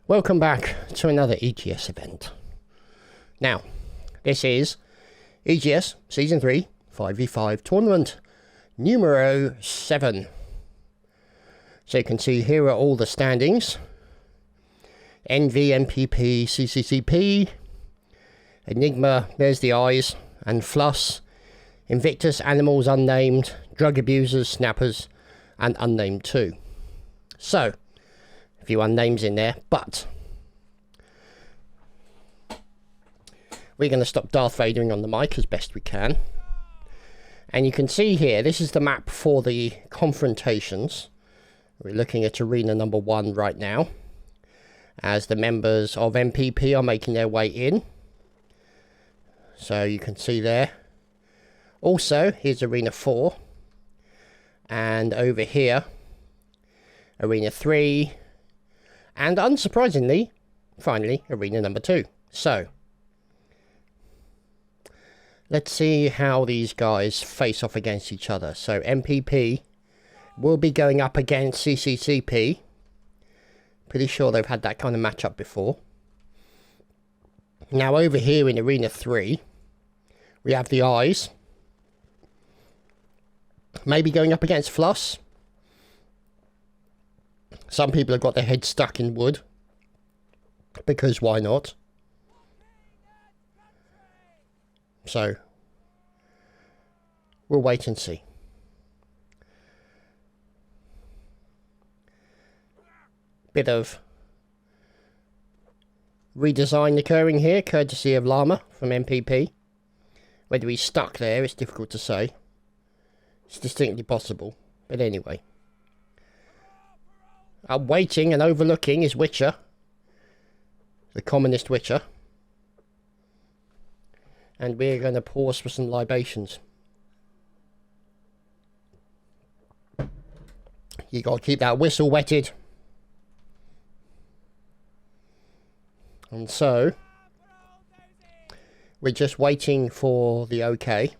Welcome back to another EGS event. Now, this is EGS Season 3 5v5 Tournament numero 7. So you can see here are all the standings. NV, MPP, CCCP, Enigma, there's the eyes, and Fluss, Invictus, Animals, Unnamed, Drug Abusers, Snappers, and Unnamed 2. So, a few unnames in there, but we're going to stop Darth Vadering on the mic as best we can. And you can see here, this is the map for the confrontations. We're looking at arena number 1 right now, as the members of MPP are making their way in. So you can see there. Also, here's arena 4. And over here, arena 3. And unsurprisingly, finally, arena number 2. So, let's see how these guys face off against each other. So, MPP will be going up against CCCP. Pretty sure they've had that kind of matchup before. Now, over here in arena 3, we have the eyes. Maybe going up against Fluss. Some people have got their heads stuck in wood, because why not? So, we'll wait and see. Bit of redesign occurring here, courtesy of Llama from MPP. Whether he's stuck there, it's difficult to say. It's distinctly possible, but anyway. Waiting and overlooking is Witcher, the commonest Witcher, and we're going to pause for some libations. You got to keep that whistle wetted, and so we're just waiting for the OK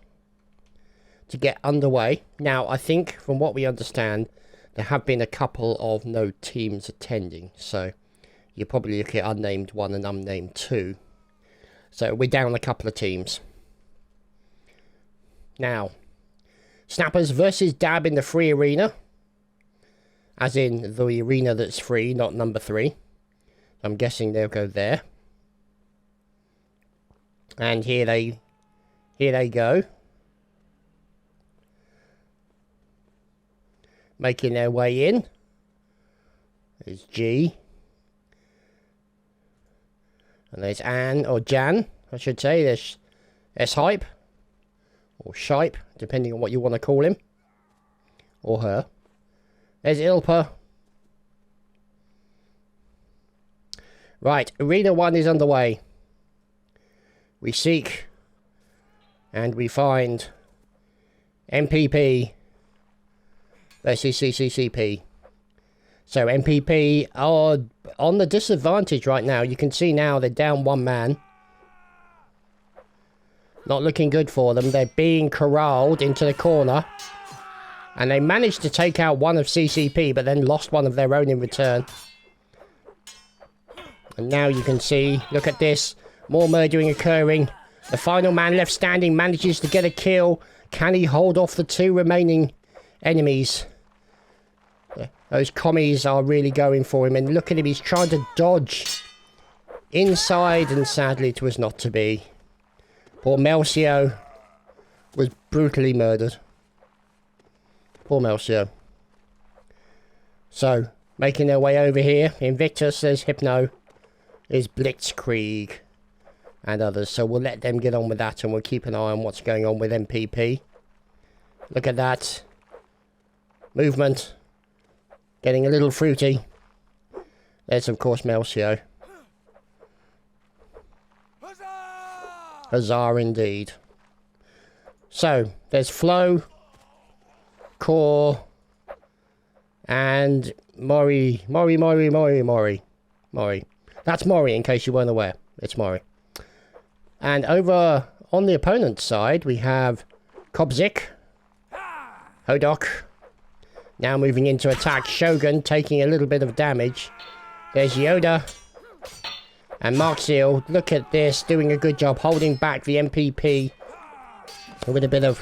to get underway. Now, I think from what we understand, there have been a couple of no teams attending, so you're probably looking at unnamed 1 and unnamed 2. So we're down a couple of teams. Now, Snappers versus Dab in the free arena, as in the arena that's free, not number 3. I'm guessing they'll go there. And here they go. Making their way in. There's G. And there's Anne, or Jan, I should say. There's S-Hype. Or Shipe, depending on what you want to call him. Or her. There's Ilpa. Right, Arena 1 is underway. We seek and we find MPP versus CCCP. So MPP are on the disadvantage right now. You can see now they're down 1 man. Not looking good for them. They're being corralled into the corner. And they managed to take out one of CCP, but then lost one of their own in return. And now you can see, look at this. More murdering occurring. The final man left standing manages to get a kill. Can he hold off the 2 remaining enemies? Those commies are really going for him, and look at him, he's trying to dodge inside, and sadly it was not to be. Poor Melcio was brutally murdered. Poor Melcio. So, making their way over here, Invictus, there's Hypno, there's Blitzkrieg, and others, so we'll let them get on with that, and we'll keep an eye on what's going on with MPP. Look at that. Movement. Getting a little fruity. There's, of course, Melcio. Huzzah indeed. So, there's Flo, Core, and Mori. That's Mori, in case you weren't aware. It's Mori. And over on the opponent's side, we have Kobzik, Hodok, now moving into attack, Shogun taking a little bit of damage. There's Yoda, And Mark Seal, look at this, doing a good job holding back the MPP with a bit of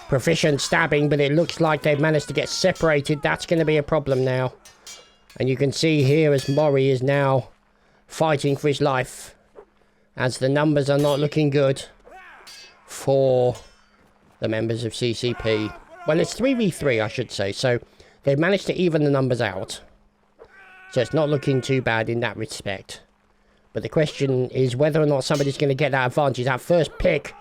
proficient stabbing, but it looks like they've managed to get separated. That's going to be a problem now. And you can see here as Mori is now fighting for his life, as the numbers are not looking good for the members of CCP. Well, it's 3v3, I should say, so they've managed to even the numbers out. So it's not looking too bad in that respect. But the question is whether or not somebody's going to get that advantage. That first pick,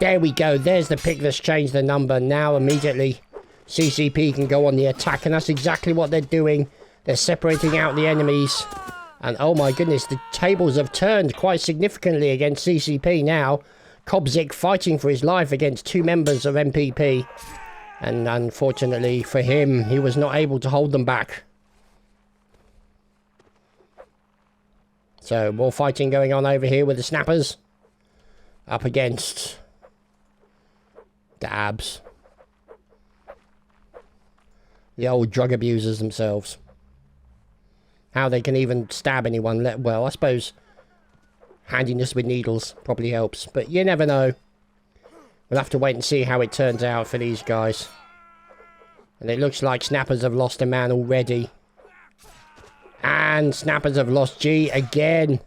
there we go. There's the pick that's changed the number. Now immediately CCP can go on the attack, and that's exactly what they're doing. They're separating out the enemies. And oh my goodness, the tables have turned quite significantly against CCP now. Kobzik fighting for his life against two members of MPP. And unfortunately for him, he was not able to hold them back. So, more fighting going on over here with the snappers. Up against the abs. The old drug abusers themselves. How they can even stab anyone. Well, I suppose handiness with needles probably helps. But you never know. We'll have to wait and see how it turns out for these guys. And it looks like snappers have lost a man already. And snappers have lost G again.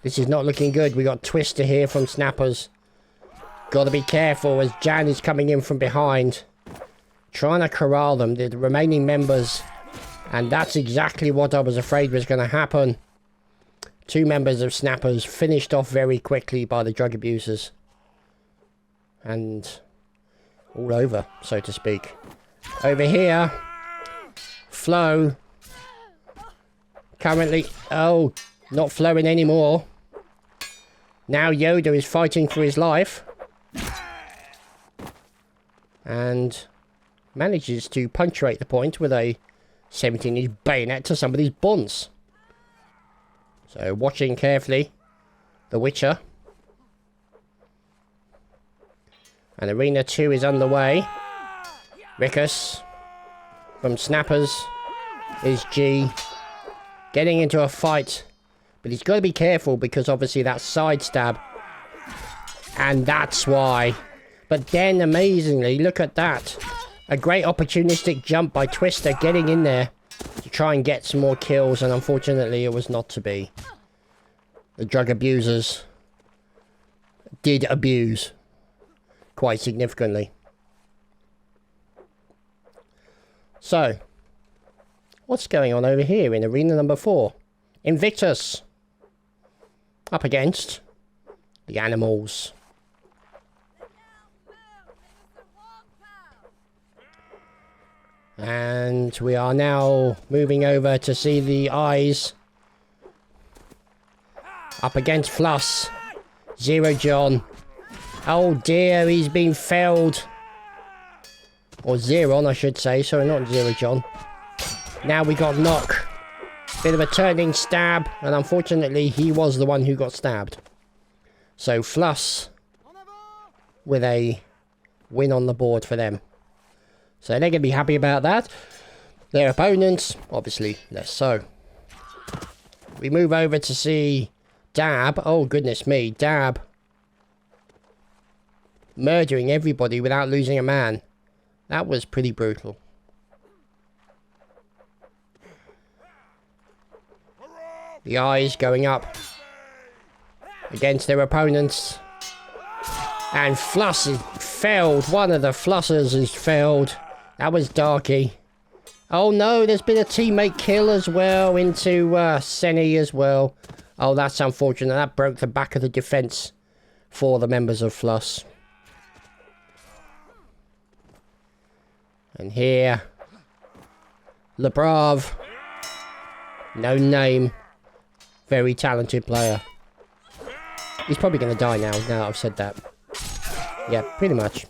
This is not looking good. We got Twister here from snappers. Got to be careful as Jan is coming in from behind. Trying to corral them, the remaining members. And that's exactly what I was afraid was going to happen. Two members of snappers finished off very quickly by the drug abusers. And all over, so to speak. Over here, Flo. Currently, oh, not flowing anymore. Now Yoda is fighting for his life. And manages to punctuate the point with a 17-inch bayonet to somebody's buns. So, watching carefully. The Witcher. And Arena 2 is underway. Rickus from Snappers is G. Getting into a fight. But he's got to be careful because obviously that side stab. And that's why. But then, amazingly, look at that. A great opportunistic jump by Twister getting in there to try and get some more kills. And unfortunately, it was not to be. The drug abusers did abuse quite significantly. So, what's going on over here in arena number 4? Invictus up against the Animals. And we are now moving over to see the eyes up against Fluss. Zero John. Oh dear, he's been felled. Or Zeron, I should say. Sorry, not Zero John. Now we got Knock. Bit of a turning stab. And unfortunately, he was the one who got stabbed. So Fluss with a win on the board for them. So they're going to be happy about that. Their opponents, obviously, less so. We move over to see Dab. Oh, goodness me. Dab murdering everybody without losing a man. That was pretty brutal. The eyes going up against their opponents. And Fluss is failed. One of the Flussers is failed. That was Darky. Oh no, there's been a teammate kill as well into Senny as well. Oh, that's unfortunate. That broke the back of the defense for the members of Fluss. And here, Lebrave. No name. Very talented player. He's probably going to die now that I've said that. Yeah, pretty much.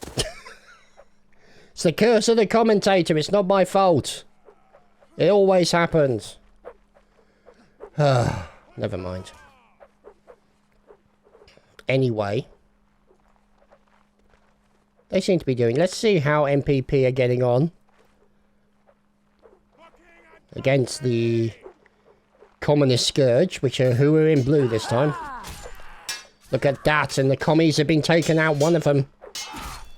It's the curse of the commentator. It's not my fault. It always happens. Never mind. Anyway. They seem to be doing. Let's see how MPP are getting on. Against the communist scourge, who are in blue this time. Look at that, and the commies have been taken out, one of them.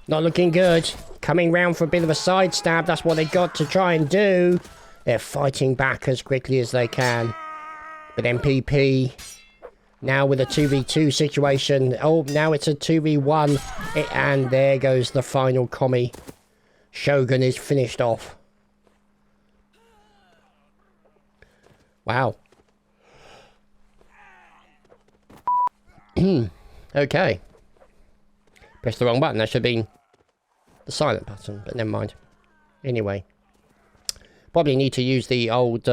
Not looking good. Coming round for a bit of a side stab, that's what they got to try and do. They're fighting back as quickly as they can. But MPP, now with a 2v2 situation. Oh, now it's a 2v1. And there goes the final commie. Shogun is finished off. Wow. Okay. Pressed the wrong button. That should have been the silent button, but never mind. Anyway. Probably need to use the old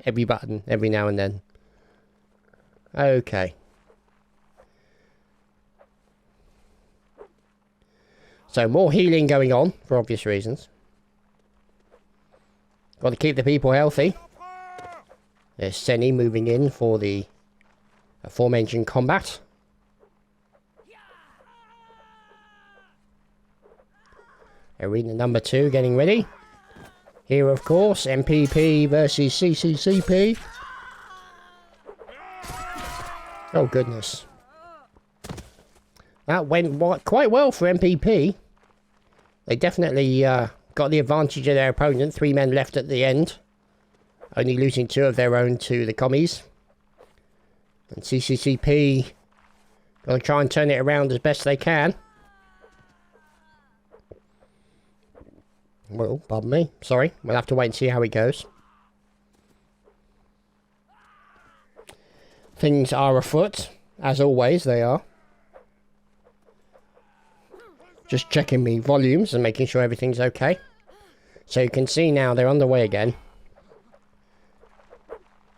every button every now and then. Okay. So more healing going on, for obvious reasons. Got to keep the people healthy. There's Seni moving in for the aforementioned combat. Arena number 2 getting ready. Here, of course, MPP versus CCCP. Oh, goodness. That went quite well for MPP. They definitely got the advantage of their opponent. 3 men left at the end. Only losing 2 of their own to the commies. And CCCP gonna try and turn it around as best they can. Well, pardon me. Sorry. We'll have to wait and see how it goes. Things are afoot. As always, they are. Just checking me volumes and making sure everything's okay. So you can see now they're underway again.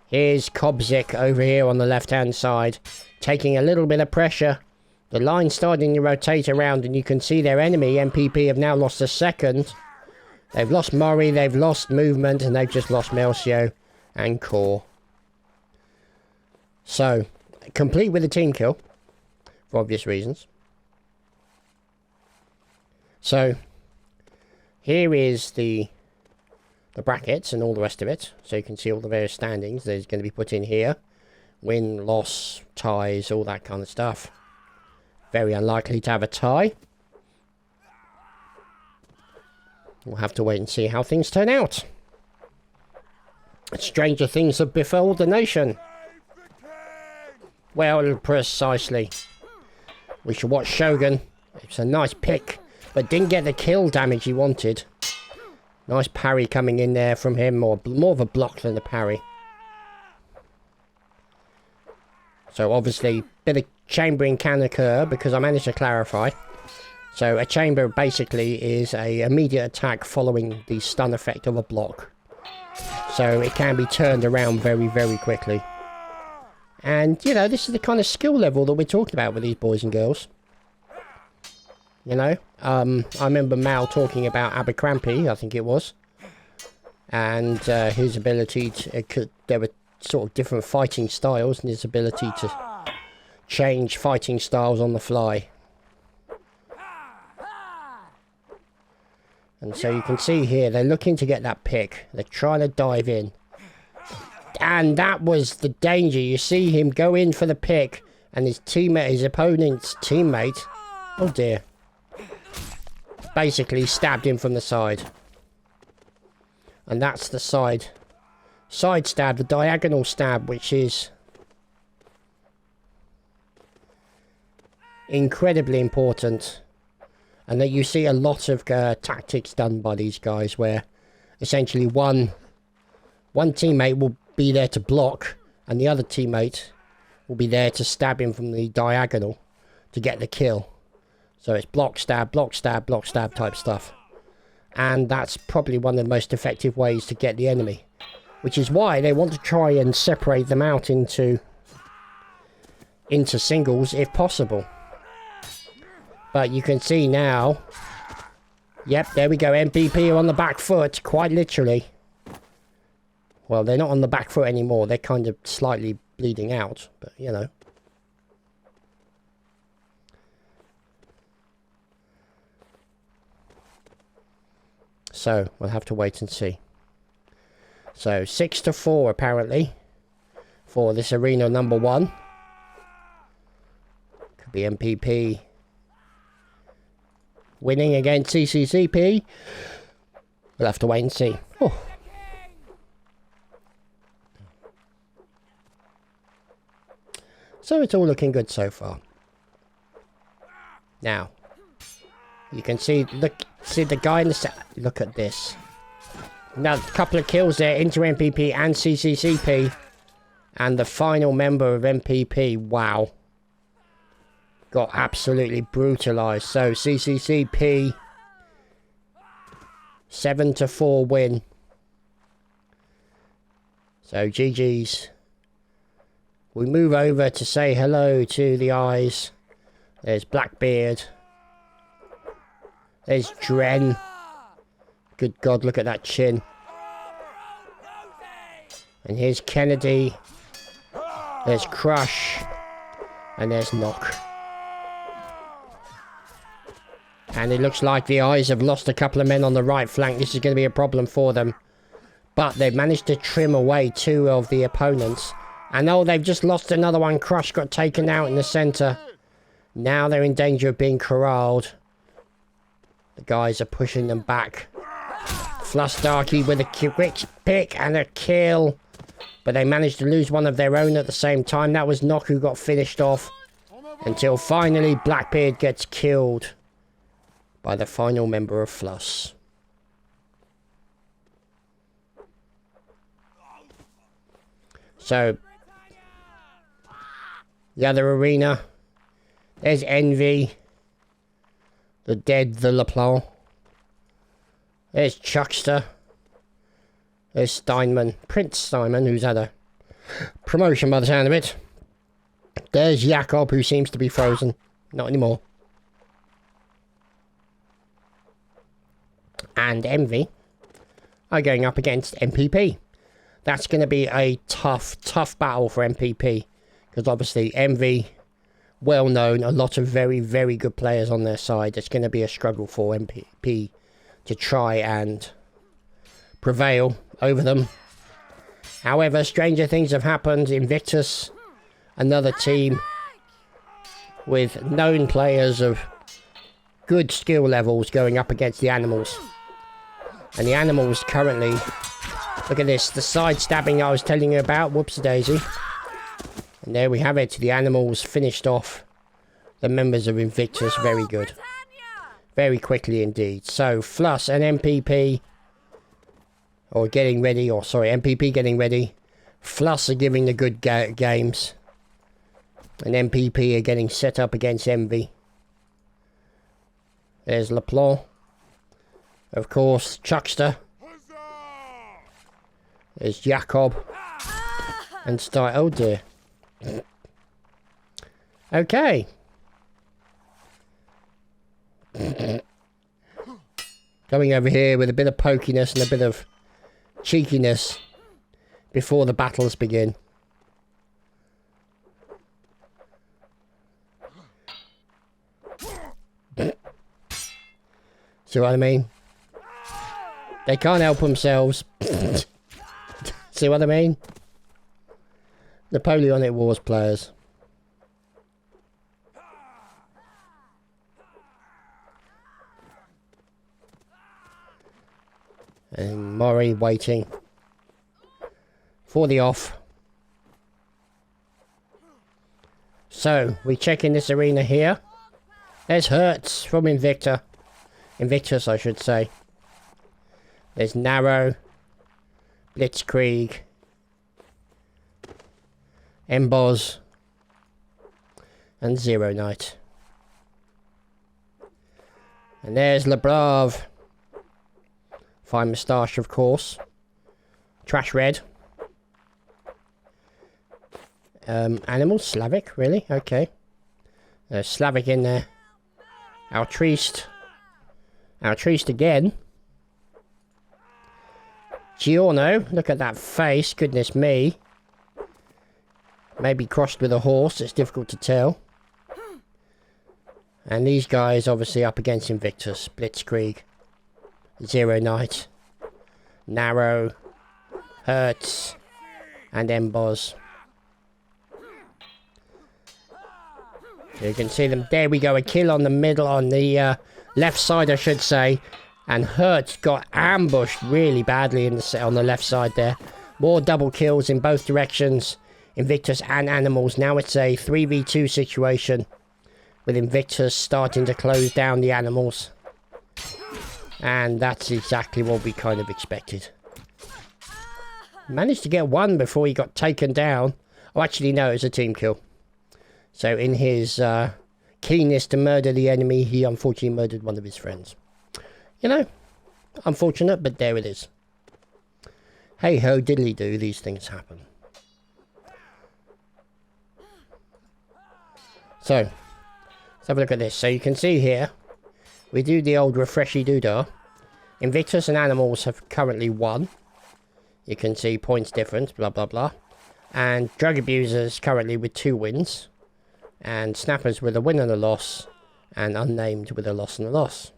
Here's Kobzik over here on the left-hand side, taking a little bit of pressure. The line's starting to rotate around, and you can see their enemy, MPP, have now lost a second. They've lost Mori, they've lost movement, and they've just lost Melcio and Core. So, complete with a team kill, for obvious reasons. So, here is the brackets and all the rest of it. So you can see all the various standings. There's going to be put in here. Win, loss, ties, all that kind of stuff. Very unlikely to have a tie. We'll have to wait and see how things turn out. Stranger things have befell the nation. Well, precisely. We should watch Shogun. It's a nice pick, but didn't get the kill damage he wanted. Nice parry coming in there from him, or more of a block than a parry. So obviously, a bit of chambering can occur, because I managed to clarify. So a chamber basically is a immediate attack following the stun effect of a block. So it can be turned around very, very quickly. And, you know, this is the kind of skill level that we're talking about with these boys and girls. You know, I remember Mal talking about Abercrombie, I think it was. And his ability to... there were sort of different fighting styles, and his ability to change fighting styles on the fly. And so you can see here, they're looking to get that pick. They're trying to dive in. And that was the danger. You see him go in for the pick, and his teammate, his opponent's teammate... oh dear. Basically stabbed him from the side. And that's the side stab, the diagonal stab, which is incredibly important. And that you see a lot of tactics done by these guys, where essentially one teammate will be there to block, and the other teammate will be there to stab him from the diagonal to get the kill. So it's block, stab, block, stab, block, stab type stuff. And that's probably one of the most effective ways to get the enemy. Which is why they want to try and separate them out into singles if possible. But you can see now... yep, there we go. MPP are on the back foot, quite literally. Well, they're not on the back foot anymore. They're kind of slightly bleeding out, but you know. So, we'll have to wait and see. So, 6-4 apparently. for this arena number 1. Could be MPP winning against CCCP. We'll have to wait and see. Oh. So it's all looking good so far. Now, you can see, see the guy in the set. Look at this. Now, a couple of kills there into MPP and CCCP. And the final member of MPP, wow. Got absolutely brutalized. So, CCCP, 7-4 win. So, GG's. We move over to say hello to the eyes. There's Blackbeard. There's Dren. Good God, look at that chin. And here's Kennedy. There's Crush. And there's Knock. And it looks like the eyes have lost a couple of men on the right flank. This is going to be a problem for them. But they've managed to trim away 2 of the opponents. And oh, they've just lost another one. Crush got taken out in the centre. Now they're in danger of being corralled. The guys are pushing them back. Flustarky with a quick pick and a kill. But they managed to lose one of their own at the same time. That was Nock who got finished off. Until finally Blackbeard gets killed by the final member of Fluss. So, the other arena. There's Envy. The Dead, the LePlan. There's Chuckster. There's Steinman. Prince Steinman, who's had a promotion by the sound of it. There's Jakob, who seems to be frozen. Not anymore. And Envy are going up against MPP. That's going to be a tough battle for MPP. Because obviously Envy, well known, a lot of very, very good players on their side. It's going to be a struggle for MPP to try and prevail over them. However, stranger things have happened. Invictus, another team with known players of good skill levels going up against the Animals. And the Animals currently, look at this, the side stabbing I was telling you about, whoops-a-daisy. And there we have it, the Animals finished off the members of Invictus, very good. Very quickly indeed. So, Fluss and MPP, or getting ready, or sorry, MPP getting ready. Fluss are giving the good games. And MPP are getting set up against Envy. There's LePlan. Of course, Chuckster. There's Jakob. And oh dear. Okay. Coming over here with a bit of pokiness and a bit of cheekiness before the battles begin. See what I mean? They can't help themselves. See what I mean? Napoleonic Wars players. And Murray waiting for the off. So, we check in this arena here. There's Hertz from Invictus, I should say. There's Narrow, Blitzkrieg, Emboz, and Zero Knight. And there's LeBrave. Fine moustache, of course. Trash Red. Animal, Slavic, really? Okay. There's Slavic in there. Altriste. Altriste again. Giorno, look at that face, goodness me. Maybe crossed with a horse, it's difficult to tell. And these guys obviously up against Invictus, Blitzkrieg, Zero Knight, Narrow, Hertz, and Emboz. You can see them. There we go. A kill on the middle, on the left side, I should say. And Hertz got ambushed really badly on the left side there. More double kills in both directions. Invictus and Animals. Now it's a 3v2 situation. With Invictus starting to close down the Animals. And that's exactly what we kind of expected. Managed to get one before he got taken down. Oh, actually, no, it was a team kill. So in his keenness to murder the enemy, he unfortunately murdered one of his friends. You know, unfortunate, but there it is. Hey ho, diddly do, these things happen. So, let's have a look at this. So you can see here, we do the old refreshy doodah. Invictus and Animals have currently won. You can see points difference, blah blah blah. And Drug Abusers currently with 2 wins. And Snappers with a win and a loss. And Unnamed with a loss and a loss.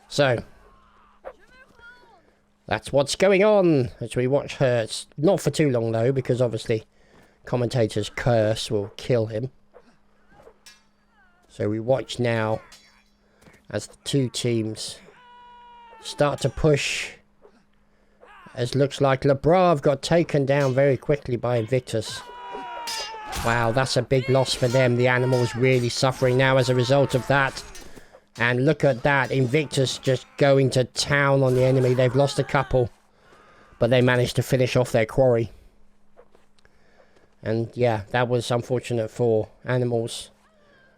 So, that's what's going on as we watch her. It's not for too long though, because obviously commentator's curse will kill him. So we watch now as the 2 teams start to push. As looks like Lebrave got taken down very quickly by Invictus. Wow, that's a big loss for them. The Animals really suffering now as a result of that. And look at that, Invictus just going to town on the enemy. They've lost a couple, but they managed to finish off their quarry. And yeah, that was unfortunate for Animals.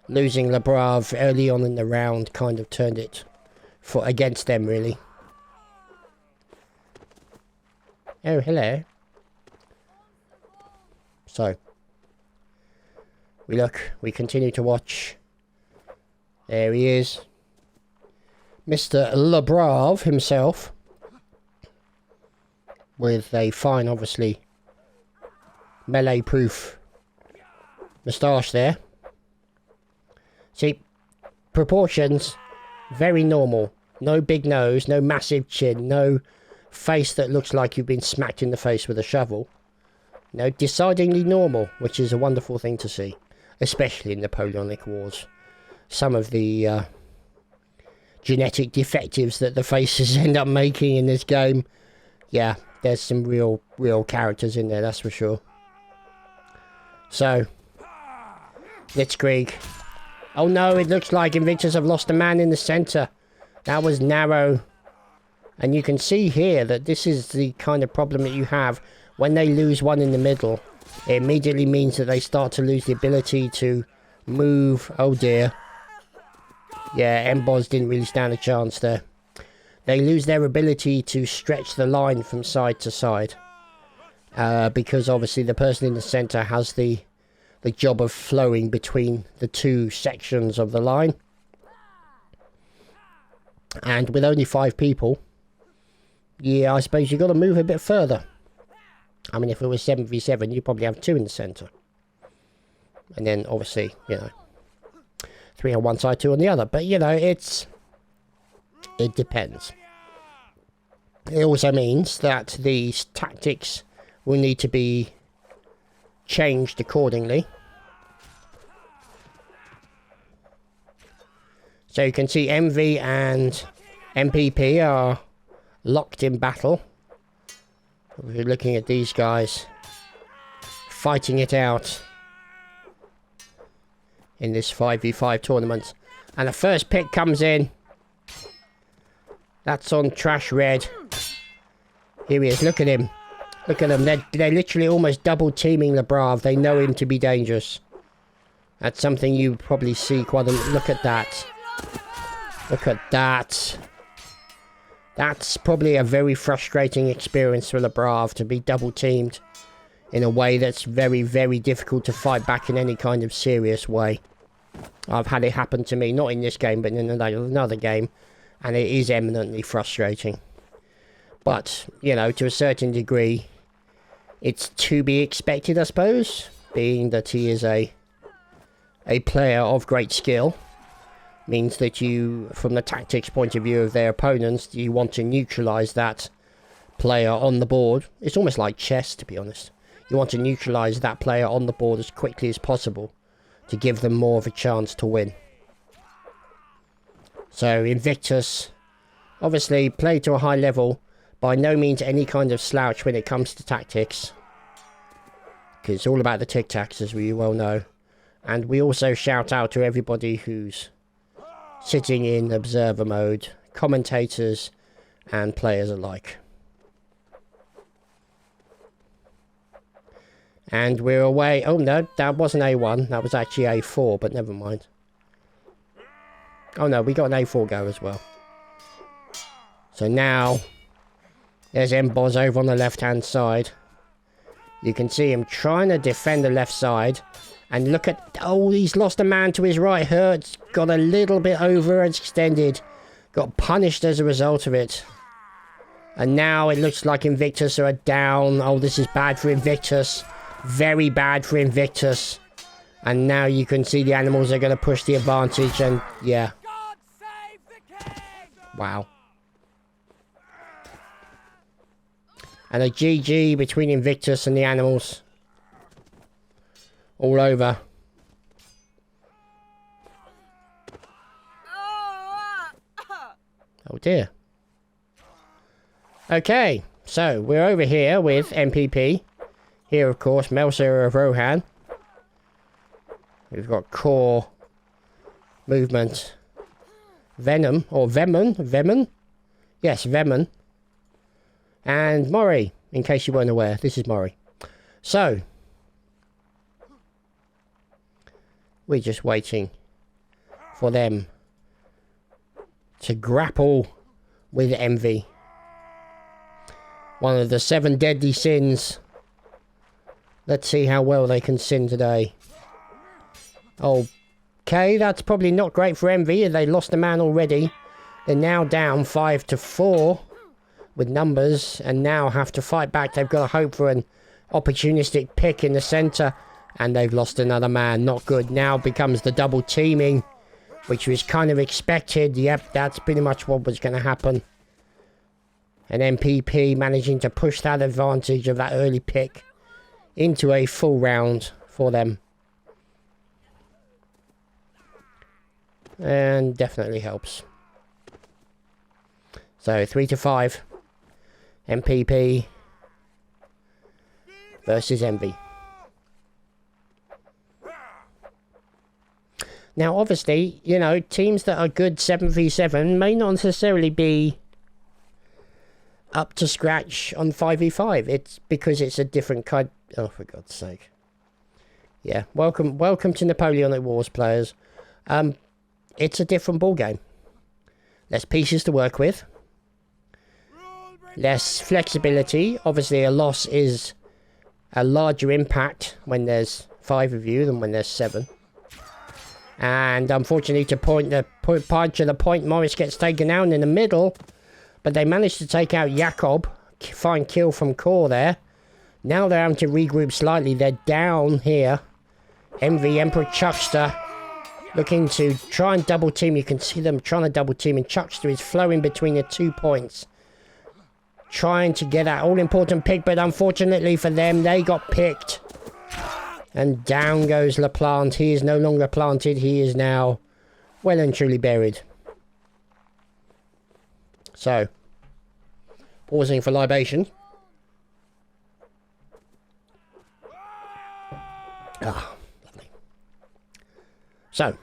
Losing Lebrave early on in the round kind of turned it against them, really. Oh, hello. So, we continue to watch. There he is. Mr. Lebrave himself. With a fine, obviously, melee-proof moustache there. See, proportions, very normal. No big nose, no massive chin, no face that looks like you've been smacked in the face with a shovel. No, decidedly normal, which is a wonderful thing to see. Especially in Napoleonic Wars. Some of the genetic defectives that the faces end up making in this game. Yeah, there's some real characters in there, that's for sure. So, Blitzkrieg. Oh no, it looks like Invictus have lost a man in the centre. That was narrow. And you can see here that this is the kind of problem that you have when they lose one in the middle. It immediately means that they start to lose the ability to move. Oh dear. Yeah, Emboz didn't really stand a chance there. They lose their ability to stretch the line from side to side. Because obviously the person in the centre has the job of flowing between the 2 sections of the line. And with only 5 people, yeah, I suppose you've got to move a bit further. I mean, if it was 7v7, you'd probably have 2 in the centre. And then, obviously, you know, 3 on one side, 2 on the other. But, you know, it depends. It also means that these tactics will need to be changed accordingly. So you can see MV and MPP are locked in battle. We're looking at these guys fighting it out in this 5v5 tournament. And the first pick comes in. That's on Trash Red. Here he is, look at him. Look at them, they're literally almost double teaming Lebrave. They know him to be dangerous. That's something you probably see quite a... Look at that. Look at that. That's probably a very frustrating experience for Lebrave, to be double teamed in a way that's very, very difficult to fight back in any kind of serious way. I've had it happen to me, not in this game, but in another game, and it is eminently frustrating. But, you know, to a certain degree, it's to be expected, I suppose, being that he is a player of great skill. Means that you, from the tactics point of view of their opponents, you want to neutralise that player on the board. It's almost like chess, to be honest. You want to neutralise that player on the board as quickly as possible, to give them more of a chance to win. So Invictus obviously play to a high level, by no means any kind of slouch when it comes to tactics, because it's all about the tic-tacs, as we well know. And we also shout out to everybody who's sitting in observer mode, commentators and players alike. And we're away. Oh no, that wasn't A1, that was actually A4, but never mind. Oh no, we got an A4 go as well. So now there's Mboz over on the left hand side. You can see him trying to defend the left side. And look at... Oh, he's lost a man to his right. Hurts got a little bit overextended. Got punished as a result of it. And now it looks like Invictus are down. Oh, this is bad for Invictus. Very bad for Invictus. And now you can see the animals are going to push the advantage. And yeah. Wow. And a GG between Invictus and the animals. All over. Oh dear. Okay, so we're over here with MPP. Here, of course, Melser of Rohan. We've got Core, Movement, Venom, or Venom? Yes, Venom. And Mori, in case you weren't aware. This is Mori. So, we're just waiting for them to grapple with envy. One of the 7 deadly sins. Let's see how well they can sin today. Okay, that's probably not great for envy. They lost a man already. They're now down 5-4 with numbers and now have to fight back. They've got to hope for an opportunistic pick in the centre. And they've lost another man. Not good. Now becomes the double teaming, which was kind of expected. Yep, that's pretty much what was going to happen. And MPP managing to push that advantage of that early pick into a full round for them. And definitely helps. So 3-5. MPP versus Envy. Now, obviously, you know, teams that are good 7v7 may not necessarily be up to scratch on 5v5. It's because it's a different kind... Oh, for God's sake. Yeah, welcome to Napoleonic Wars, players. It's a different ballgame. Less pieces to work with. Less flexibility. Obviously, a loss is a larger impact when there's 5 of you than when there's 7. And unfortunately, to the point, Morris gets taken down in the middle. But they managed to take out Jakob. Fine kill from Core there. Now they're having to regroup slightly. They're down here. Envy, Emperor Chuckster, looking to try and double team. You can see them trying to double team. And Chuckster is flowing between the 2 points. Trying to get that all-important pick. But unfortunately for them, they got picked. And down goes LaPlante. He is no longer planted. He is now well and truly buried. So, pausing for libation. Ah, lovely. So,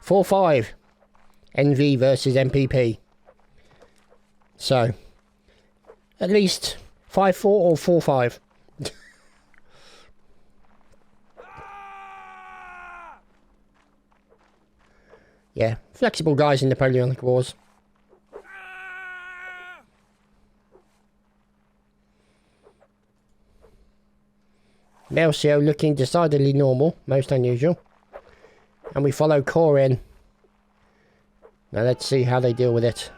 4-5. NV versus MPP. So, at least 5-4 or 4-5. Yeah, flexible guys in Napoleonic Wars. Melcio looking decidedly normal, most unusual. And we follow Core in. Now let's see how they deal with it.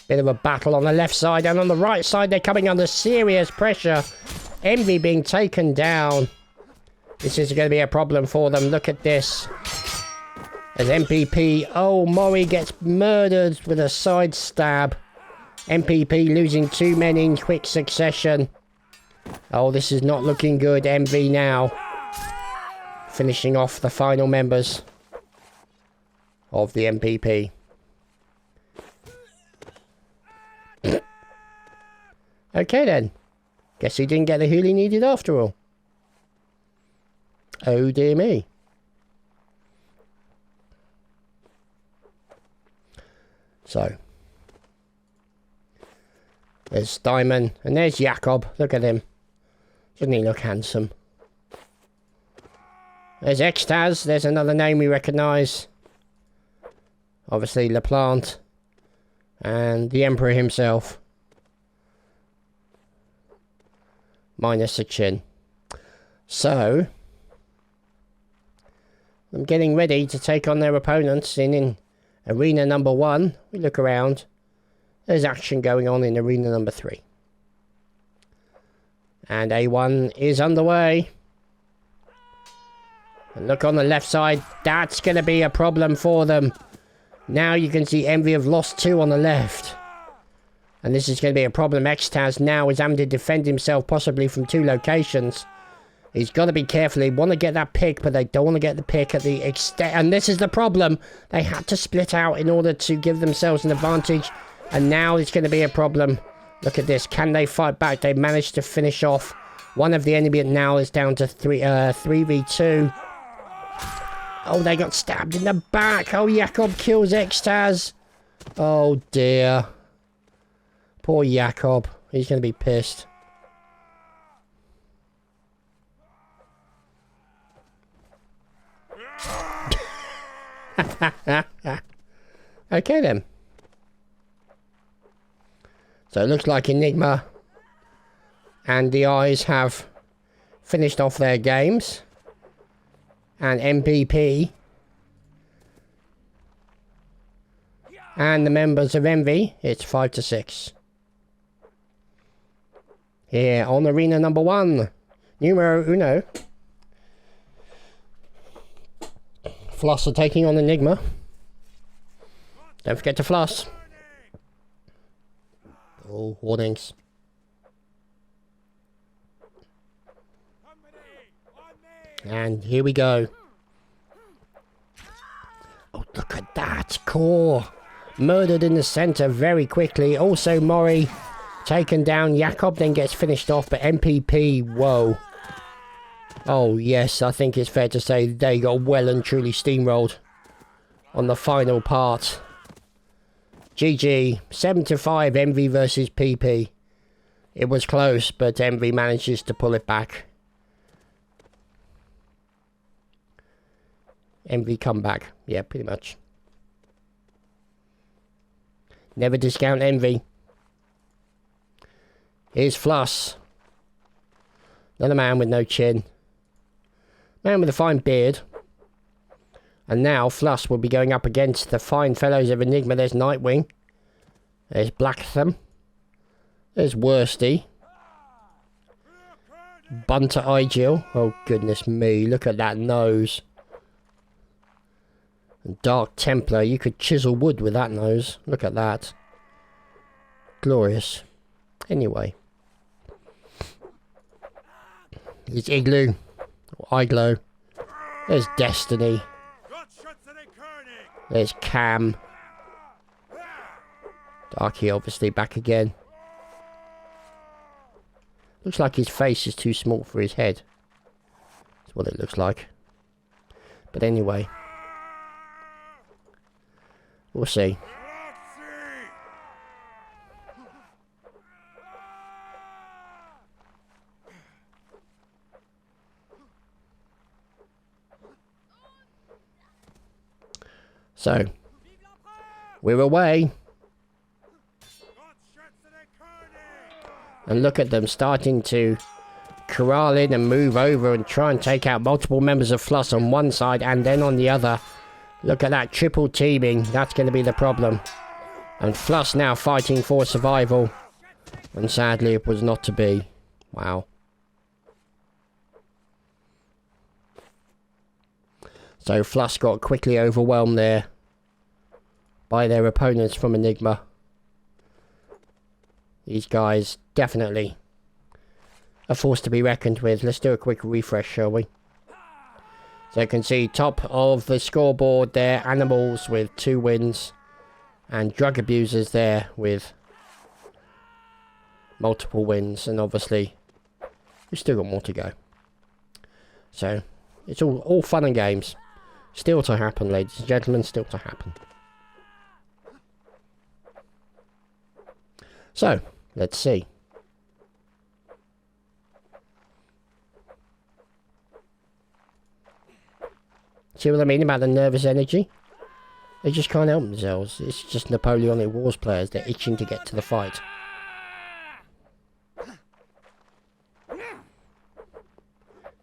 Bit of a battle on the left side, and on the right side they're coming under serious pressure. Envy being taken down. This is going to be a problem for them. Look at this. As MPP... Oh, Mori gets murdered with a side stab. MPP losing 2 men in quick succession. Oh, this is not looking good. MV now finishing off the final members of the MPP. Okay then. Guess he didn't get the heal he needed after all. Oh dear me. So. There's Diamond. And there's Jakob. Look at him. Doesn't he look handsome? There's Extaz. There's another name we recognise. Obviously LaPlante. And the Emperor himself. Minus a chin. So. I'm getting ready to take on their opponents in arena number 1. We look around. There's action going on in arena number 3. And A1 is underway. And look on the left side. That's going to be a problem for them. Now you can see Envy have lost 2 on the left. And this is going to be a problem. Extaz now is having to defend himself possibly from 2 locations. He's got to be careful. They want to get that pick, but they don't want to get the pick at the extent. And this is the problem. They had to split out in order to give themselves an advantage. And now it's going to be a problem. Look at this. Can they fight back? They managed to finish off one of the enemy. Now is down to 3v2. Oh, they got stabbed in the back. Oh, Jakob kills Extaz. Oh, dear. Poor Jakob. He's going to be pissed. Okay, then. So it looks like Enigma and the Eyes have finished off their games. And MPP and the members of Envy, it's 5-6. Here on arena number 1, numero uno. Floss are taking on Enigma. Don't forget to floss. Oh, warnings. And here we go. Oh, look at that. Core. Murdered in the centre very quickly. Also, Mori taken down. Jakob then gets finished off, but MPP, whoa. Oh, yes, I think it's fair to say they got well and truly steamrolled on the final part. GG, 7-5, Envy versus PP. It was close, but Envy manages to pull it back. Envy comeback. Yeah, pretty much. Never discount Envy. Here's Floss. Another man with no chin. Man with a fine beard. And now Floss will be going up against the fine fellows of Enigma. There's Nightwing. There's Blacktham. There's Worsty. Bunter Igil. Oh goodness me, look at that nose. And Dark Templar, you could chisel wood with that nose. Look at that. Glorious. Anyway. It's Igloo. Or Iglo. There's Destiny. There's Cam. Darky obviously back again. Looks like his face is too small for his head. That's what it looks like. But anyway. We'll see. So, we're away. And look at them starting to corral in and move over and try and take out multiple members of Floss on one side and then on the other. Look at that triple teaming. That's going to be the problem. And Floss now fighting for survival. And sadly it was not to be. Wow. So Floss got quickly overwhelmed there by their opponents from Enigma. These guys definitely a force to be reckoned with. Let's do a quick refresh, shall we? So you can see top of the scoreboard there, Animals with 2 wins, and Drug Abusers there with multiple wins, and obviously we've still got more to go. So it's all fun and games. Still to happen, ladies and gentlemen, still to happen. So, let's see. See what I mean about the nervous energy? They just can't help themselves. It's just Napoleonic Wars players. They're itching to get to the fight.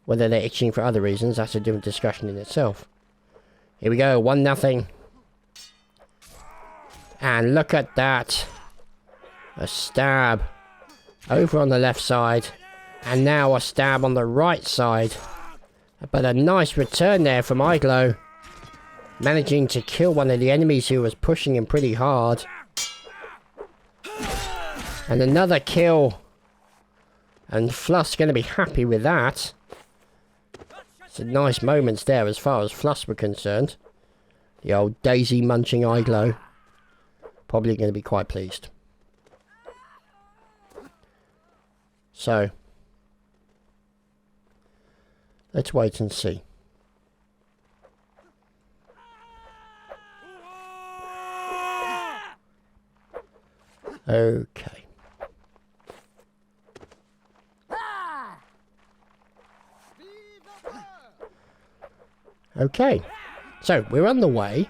Whether they're itching for other reasons, that's a different discussion in itself. Here we go, 1-0. And look at that. A stab over on the left side. And now a stab on the right side. But a nice return there from Iglo. Managing to kill one of the enemies who was pushing him pretty hard. And another kill. And Fluss going to be happy with that. Some nice moments there as far as Fluss were concerned. The old daisy munching Iglo. Probably going to be quite pleased. So, let's wait and see. Okay. Okay. So, we're on the way.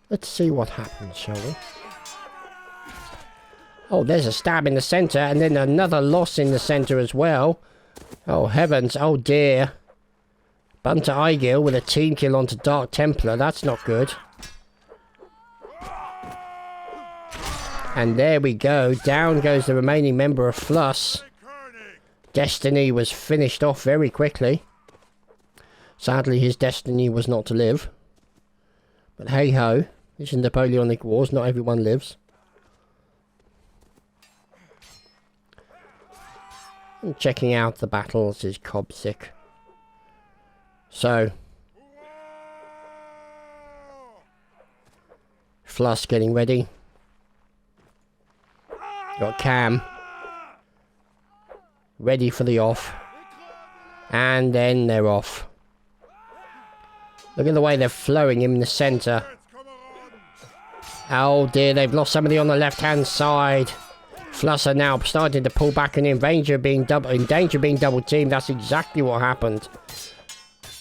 Let's see what happens, shall we? Oh, there's a stab in the centre, and then another loss in the centre as well. Oh, heavens. Oh, dear. Bunter Eigil with a team kill onto Dark Templar. That's not good. And there we go. Down goes the remaining member of Fluss. Destiny was finished off very quickly. Sadly, his destiny was not to live. But hey-ho. This is Napoleonic Wars. Not everyone lives. And checking out the battles is Cobsic. So, Fluss getting ready. Got Cam ready for the off. And then they're off. Look at the way they're flowing in the centre. Oh dear, they've lost somebody on the left-hand side. Fluss are now starting to pull back and in danger of being double teamed. That's exactly what happened.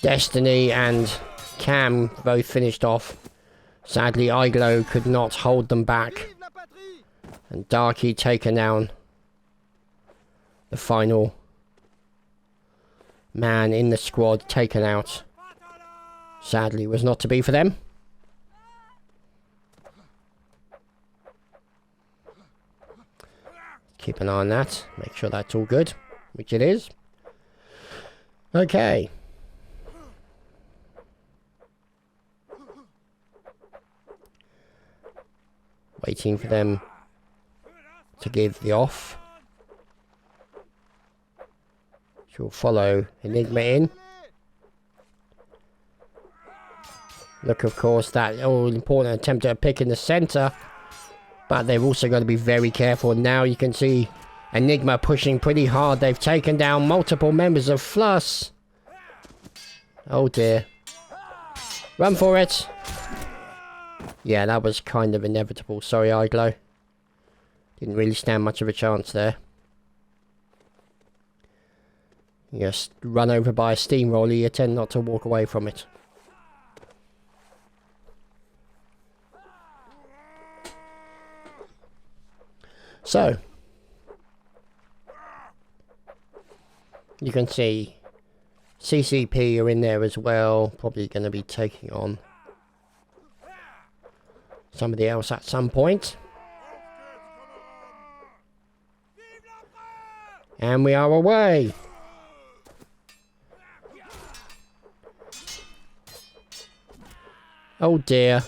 Destiny and Cam both finished off. Sadly, Iglo could not hold them back. And Darky taken down. The final man in the squad taken out. Sadly, was not to be for them. Keep an eye on that. Make sure that's all good. Which it is. Okay. Waiting for them to give the off. She'll follow Enigma in. Look, of course, that all-important attempt at a pick in the centre. But they've also got to be very careful. Now you can see Enigma pushing pretty hard. They've taken down multiple members of Fluss. Oh dear. Run for it. Yeah, that was kind of inevitable. Sorry, Iglo. Didn't really stand much of a chance there. Just run over by a steamroller, you tend not to walk away from it. So, you can see CCP are in there as well, probably going to be taking on somebody else at some point. And we are away. Oh dear.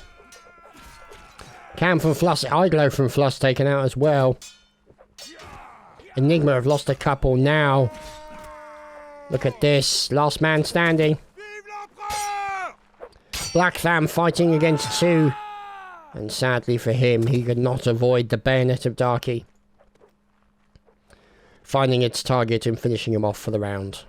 Cam from Fluss, Iglo from Fluss taken out as well. Enigma have lost a couple now. Look at this. Last man standing. Black Tham fighting against 2. And sadly for him, he could not avoid the bayonet of Darky, finding its target and finishing him off for the round.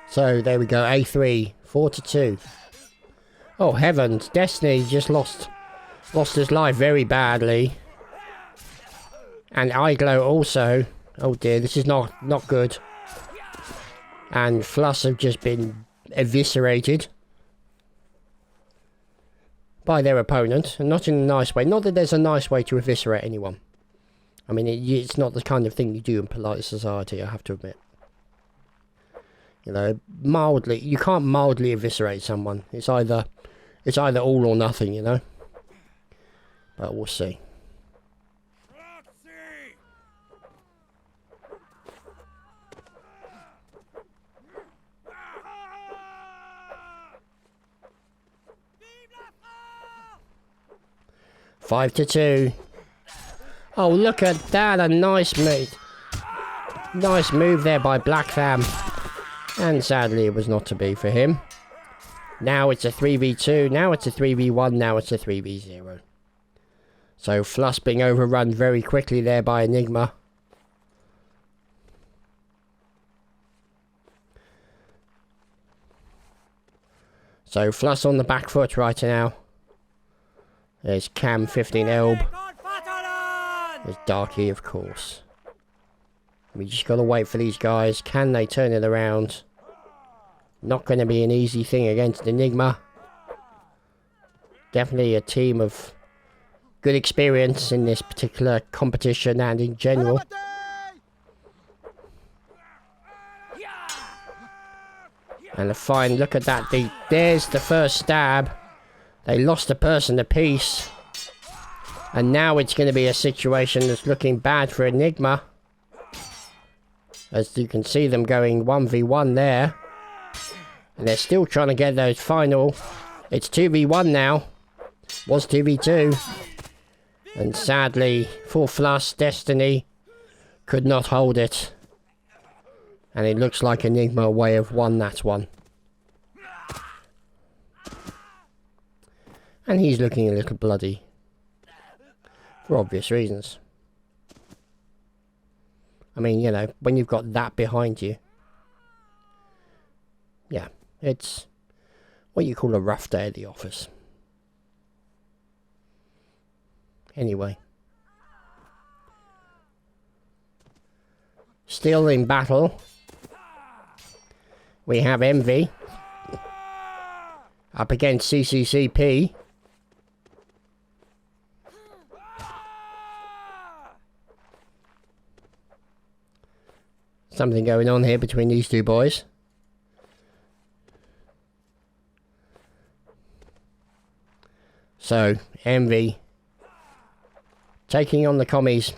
So there we go, A3, 4-2. Oh heavens, Destiny just lost his life very badly. And Iglo also. Oh dear, this is not good. And Fluss have just been eviscerated by their opponent, and not in a nice way. Not that there's a nice way to eviscerate anyone. I mean, it's not the kind of thing you do in polite society, I have to admit. You know, mildly, you can't mildly eviscerate someone. It's either all or nothing, you know. But we'll see. Five to 2. Oh, look at that! A nice move. Nice move there by Black Tham. And sadly it was not to be for him. Now it's a 3v2, now it's a 3v1, now it's a 3v0. So Fluss being overrun very quickly there by Enigma. So Fluss on the back foot right now. There's Cam 15 Elb. There's Darky, of course. We just gotta wait for these guys. Can they turn it around? Not gonna be an easy thing against Enigma. Definitely a team of good experience in this particular competition and in general. And a fine look at that. There's the first stab. They lost a person apiece. And now it's going to be a situation that's looking bad for Enigma. As you can see them going 1v1 there. And they're still trying to get those final. It's 2v1 now. Was 2v2. And sadly, for Fluss, Destiny could not hold it. And it looks like Enigma may have won that one. And he's looking a little bloody. For obvious reasons. I mean, you know, when you've got that behind you. Yeah, it's what you call a rough day at the office. Anyway. Still in battle. We have Envy. Up against CCCP. Something going on here between these two boys. So, Envy taking on the commies.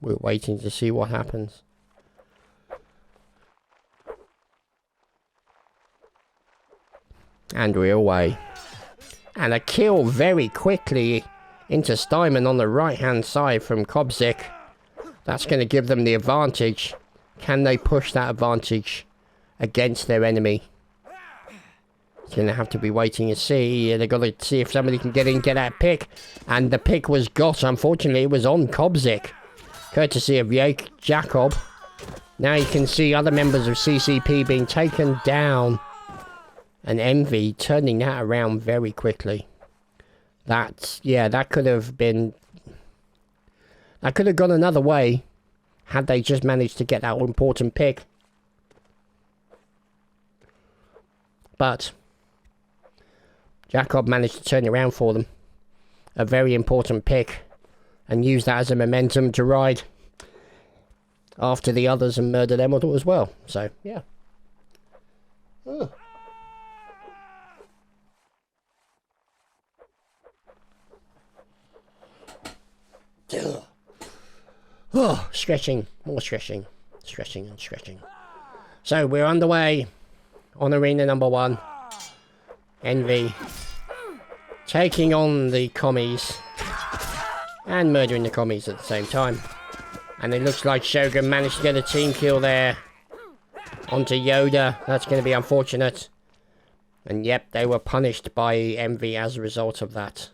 We're waiting to see what happens. And we're away. And a kill very quickly into Steinman on the right hand side from Kobzik. That's going to give them the advantage. Can they push that advantage against their enemy? It's going to have to be waiting to see. They've got to see if somebody can get in, get that pick. And the pick was got. Unfortunately, it was on Kobzik. Courtesy of Jacob. Now you can see other members of CCP being taken down. And Envy turning that around very quickly. That could have been... That could have gone another way. Had they just managed to get that important pick. But Jacob managed to turn it around for them. A very important pick. and use that as a momentum to ride after the others and murder them as well. So, yeah. Oh. Oh, stretching, more stretching, stretching and stretching. So we're underway on arena number 1. Envy taking on the commies and murdering the commies at the same time. And it looks like Shogun managed to get a team kill there onto Yoda. That's going to be unfortunate. And yep, they were punished by Envy as a result of that.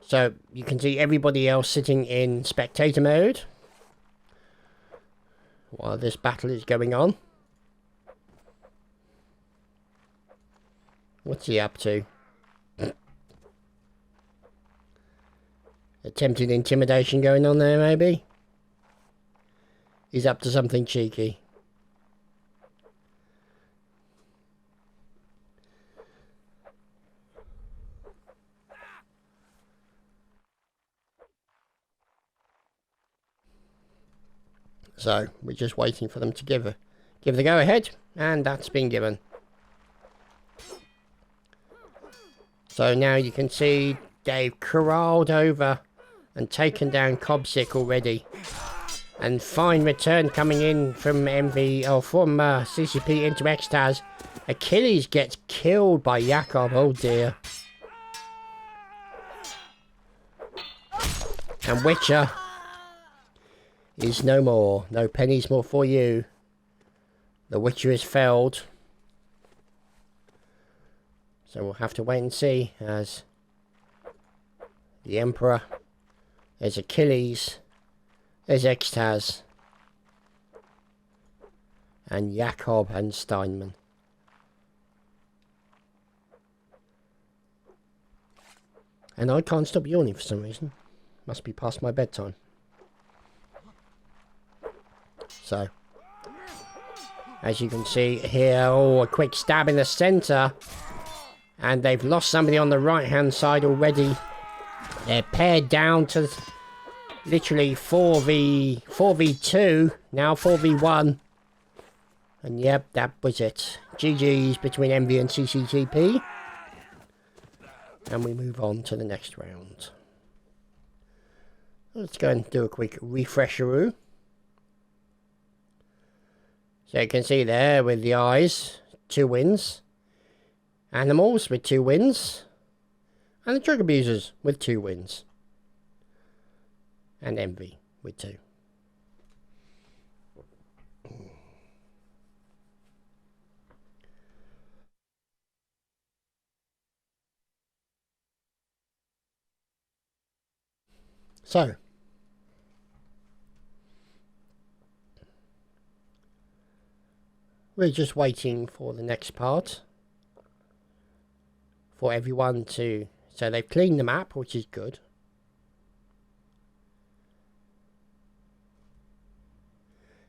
So you can see everybody else sitting in spectator mode while this battle is going on. What's he up to? Attempted intimidation going on there, maybe? He's up to something cheeky. So we're just waiting for them to give the go ahead, and that's been given. So now you can see they've corralled over and taken down Cobsick already. And fine return coming in from Envy, or from CCP into Extaz. Achilles gets killed by Jakob, oh dear. And Witcher is no more. No pennies more for you. The Witcher is felled. So we'll have to wait and see as the Emperor, there's Achilles, there's Extaz, and Jakob and Steinman. And I can't stop yawning for some reason. Must be past my bedtime. So, as you can see here, oh, a quick stab in the centre. And they've lost somebody on the right hand side already. They're paired down to literally 4v2, now 4v1. And yep, that was it. GG's between Envy and CCTP. And we move on to the next round. Let's go and do a quick refresheroo. So you can see there with the eyes, 2 wins. Animals with 2 wins. And the drug abusers with 2 wins. And Envy with 2. So, we're just waiting for the next part. For everyone to... So they've cleaned the map, which is good.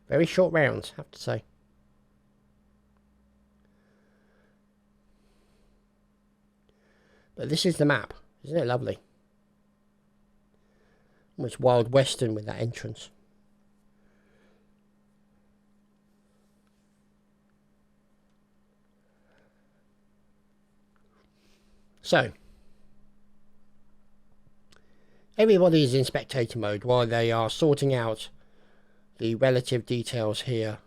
Very short rounds, I have to say. But this is the map. Isn't it lovely? Almost Wild Western with that entrance. So, everybody is in spectator mode while they are sorting out the relative details here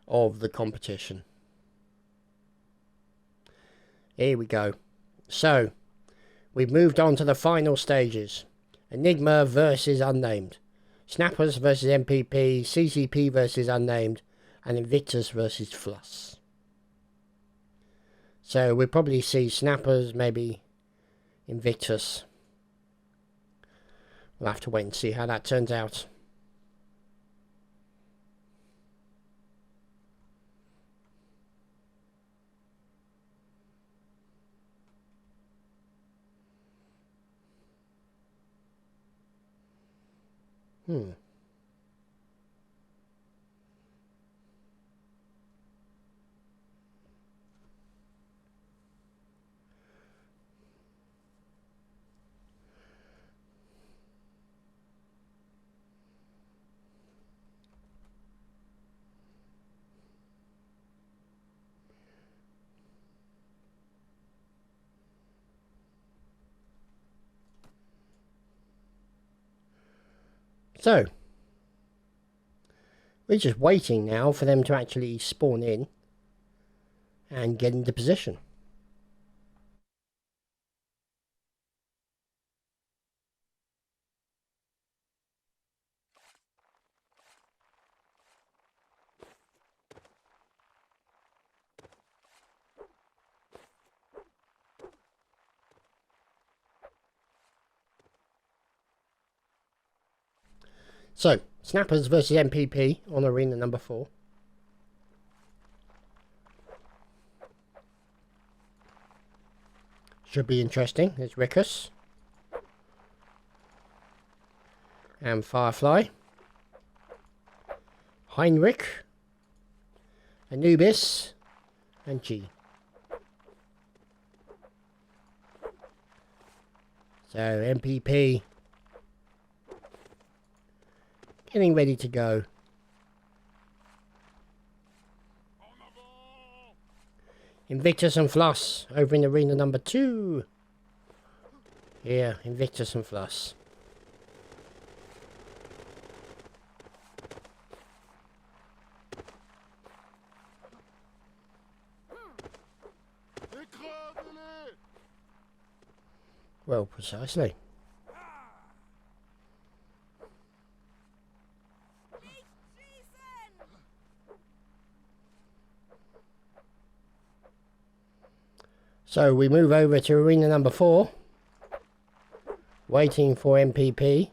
of the competition. Here we go. So, we've moved on to the final stages. Enigma versus Unnamed. Snappers versus MPP. CCP versus Unnamed. And Invictus versus Fluss. So we'll probably see Snappers, maybe Invictus. We'll have to wait and see how that turns out. So, we're just waiting now for them to actually spawn in and get into position. So, Snappers versus MPP on arena number 4. Should be interesting. There's Rickus and Firefly, Heinrich, Anubis, and G. So MPP getting ready to go. Invictus and Floss over in arena number 2. Yeah, Invictus and Floss. Well, precisely. So we move over to arena number 4, waiting for MPP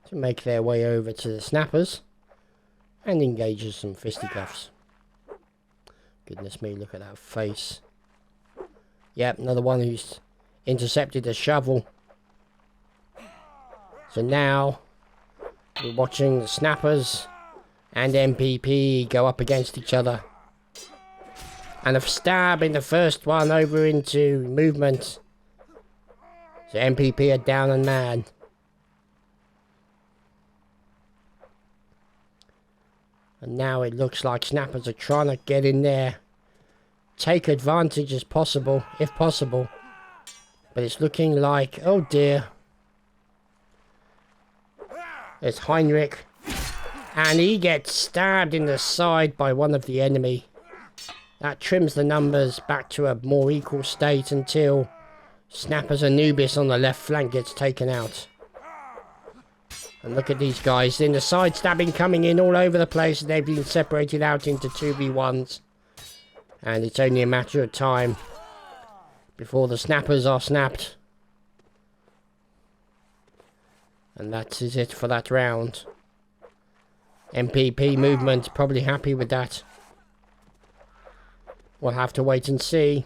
to make their way over to the Snappers and engages some fisticuffs. Goodness me, look at that face. Yep, another one who's intercepted a shovel. So now we're watching the Snappers and MPP go up against each other. And a stab in the first one over into movement. So MPP are down and mad. And now it looks like Snappers are trying to get in there. Take advantage as possible, if possible. But it's looking like, oh dear. There's Heinrich. And he gets stabbed in the side by one of the enemy. That trims the numbers back to a more equal state until Snappers Anubis on the left flank gets taken out. And look at these guys in the side stabbing coming in all over the place. They've been separated out into 2v1s. And it's only a matter of time before the Snappers are snapped. And that is it for that round. MPP movement, probably happy with that. We'll have to wait and see.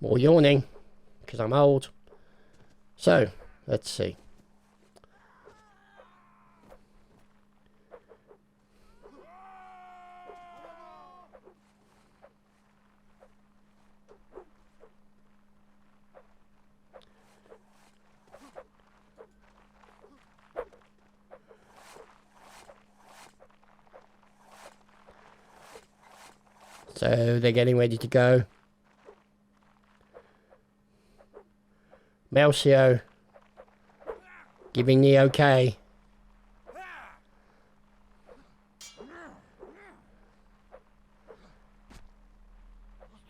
More yawning, because I'm old. So, let's see. So they're getting ready to go. Melcio giving the okay.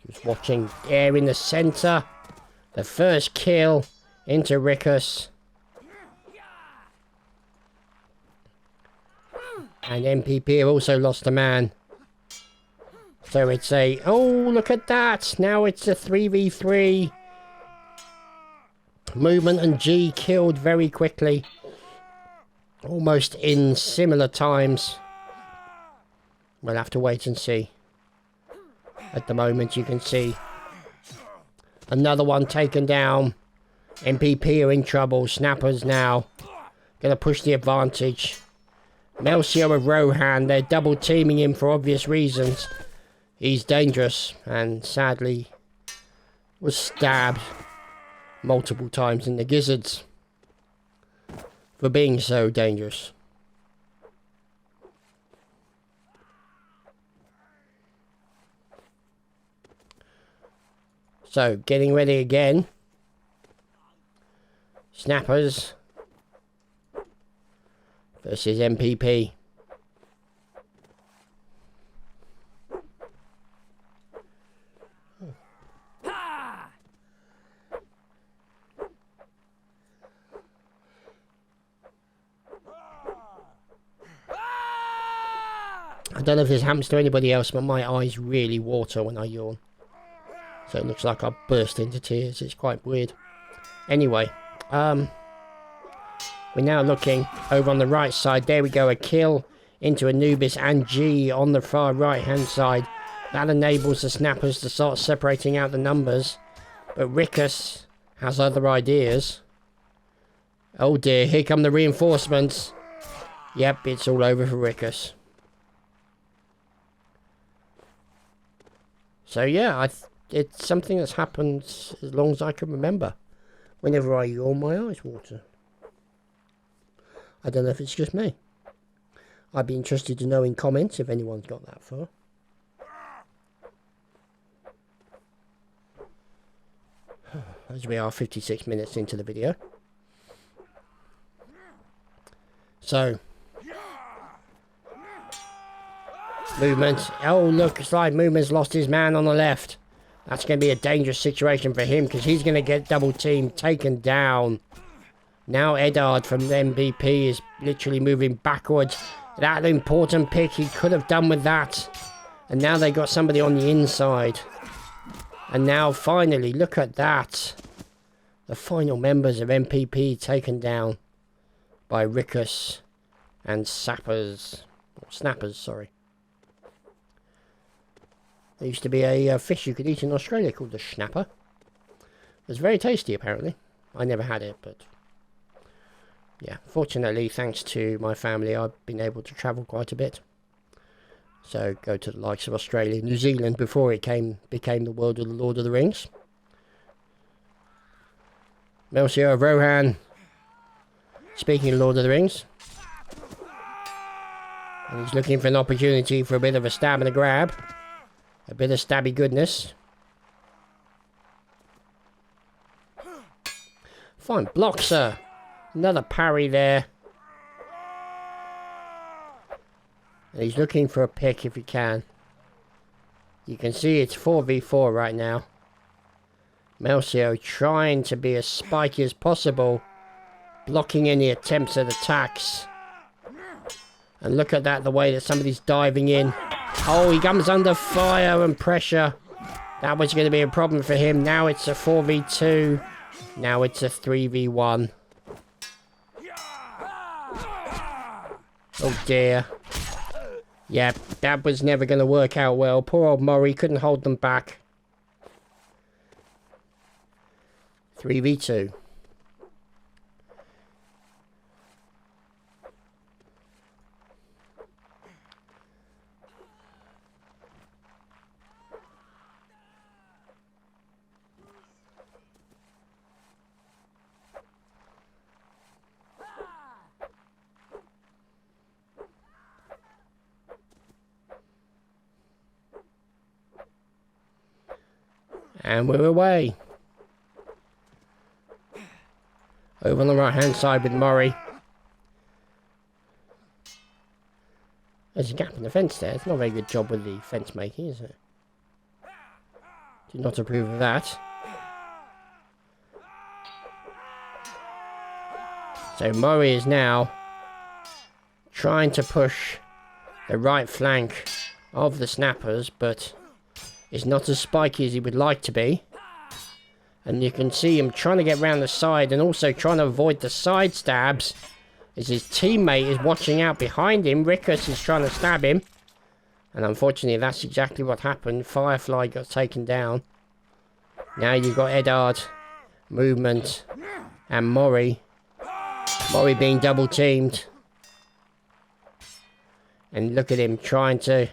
Just watching air in the centre. The first kill into Rickus. And MPP have also lost a man. So it's a, oh, look at that. Now it's a 3v3. Movement and G killed very quickly. Almost in similar times. We'll have to wait and see. At the moment you can see another one taken down. MPP are in trouble. Snappers now gonna push the advantage. Melcio and Rohan, they're double teaming him for obvious reasons. He's dangerous and sadly was stabbed multiple times in the gizzards for being so dangerous. So, getting ready again. Snappers versus MPP. I don't know if this happens to anybody else, but my eyes really water when I yawn. So it looks like I burst into tears. It's quite weird. Anyway, we're now looking over on the right side. There we go, a kill into Anubis and G on the far right hand side. That enables the snappers to start separating out the numbers. But Rickus has other ideas. Oh dear, here come the reinforcements. Yep, it's all over for Rickus. So yeah, it's something that's happened as long as I can remember. Whenever I yawn, my eyes water. I don't know if it's just me. I'd be interested to know in comments if anyone's got that far. As we are 56 minutes into the video. So. Movement. Oh, look, it's like Movement's lost his man on the left. That's going to be a dangerous situation for him because he's going to get double teamed, taken down. Now Eddard from the MVP is literally moving backwards. That important pick he could have done with that. And now they got somebody on the inside. And now finally, look at that. The final members of MPP taken down by Rickus and Snappers, sorry. There used to be a fish you could eat in Australia called the snapper. It was very tasty, apparently. I never had it, but yeah. Fortunately, thanks to my family, I've been able to travel quite a bit. So, go to the likes of Australia, New Zealand, before it became the world of the Lord of the Rings. Melchior of Rohan. Speaking of Lord of the Rings. And he's looking for an opportunity for a bit of a stab and a grab. A bit of stabby goodness. Fine block, sir. Another parry there. And he's looking for a pick if he can. You can see it's 4v4 right now. Melcio trying to be as spiky as possible. Blocking any attempts at attacks. And look at that, the way that somebody's diving in. Oh, he comes under fire and pressure. That was going to be a problem for him. Now it's a 4v2. Now it's a 3v1. Oh dear. Yep, that was never going to work out well. Poor old Murray couldn't hold them back. 3v2. And we're away. Over on the right hand side with Murray. There's a gap in the fence there. It's not a very good job with the fence making, is it? Do not approve of that. So Murray is now trying to push the right flank of the snappers, but is not as spiky as he would like to be. And you can see him trying to get round the side and also trying to avoid the side stabs as his teammate is watching out behind him. Rickus is trying to stab him. And unfortunately, that's exactly what happened. Firefly got taken down. Now you've got Eddard, Movement, and Mori. Mori being double teamed. And look at him trying to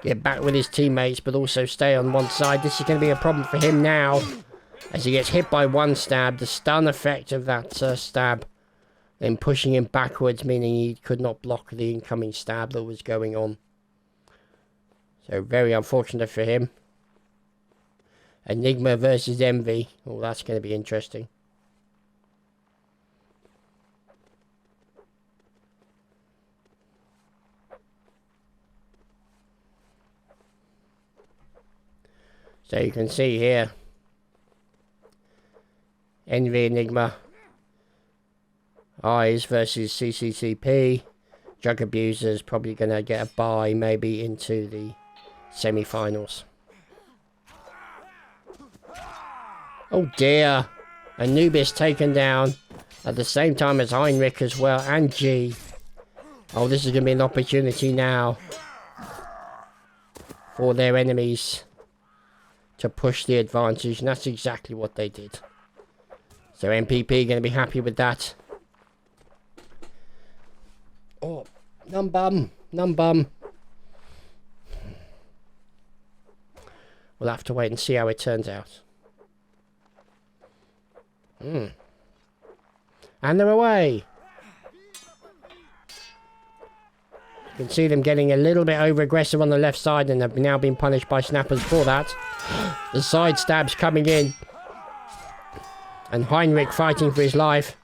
get back with his teammates, but also stay on one side. This is going to be a problem for him now. As he gets hit by one stab, the stun effect of that stab, then pushing him backwards, meaning he could not block the incoming stab that was going on. So very unfortunate for him. Enigma versus Envy. Oh, that's going to be interesting. So you can see here, Envy, Enigma, Eyes versus CCCP. Drug Abusers probably going to get a bye maybe into the semi-finals. Oh dear, Anubis taken down at the same time as Heinrich as well, and G. Oh, this is going to be an opportunity now for their enemies to push the advantage, and that's exactly what they did. So MPP going to be happy with that. Oh, num bum. We'll have to wait and see how it turns out. And they're away. You can see them getting a little bit over aggressive on the left side, and have now been punished by snappers for that. The side stabs coming in, and Heinrich fighting for his life,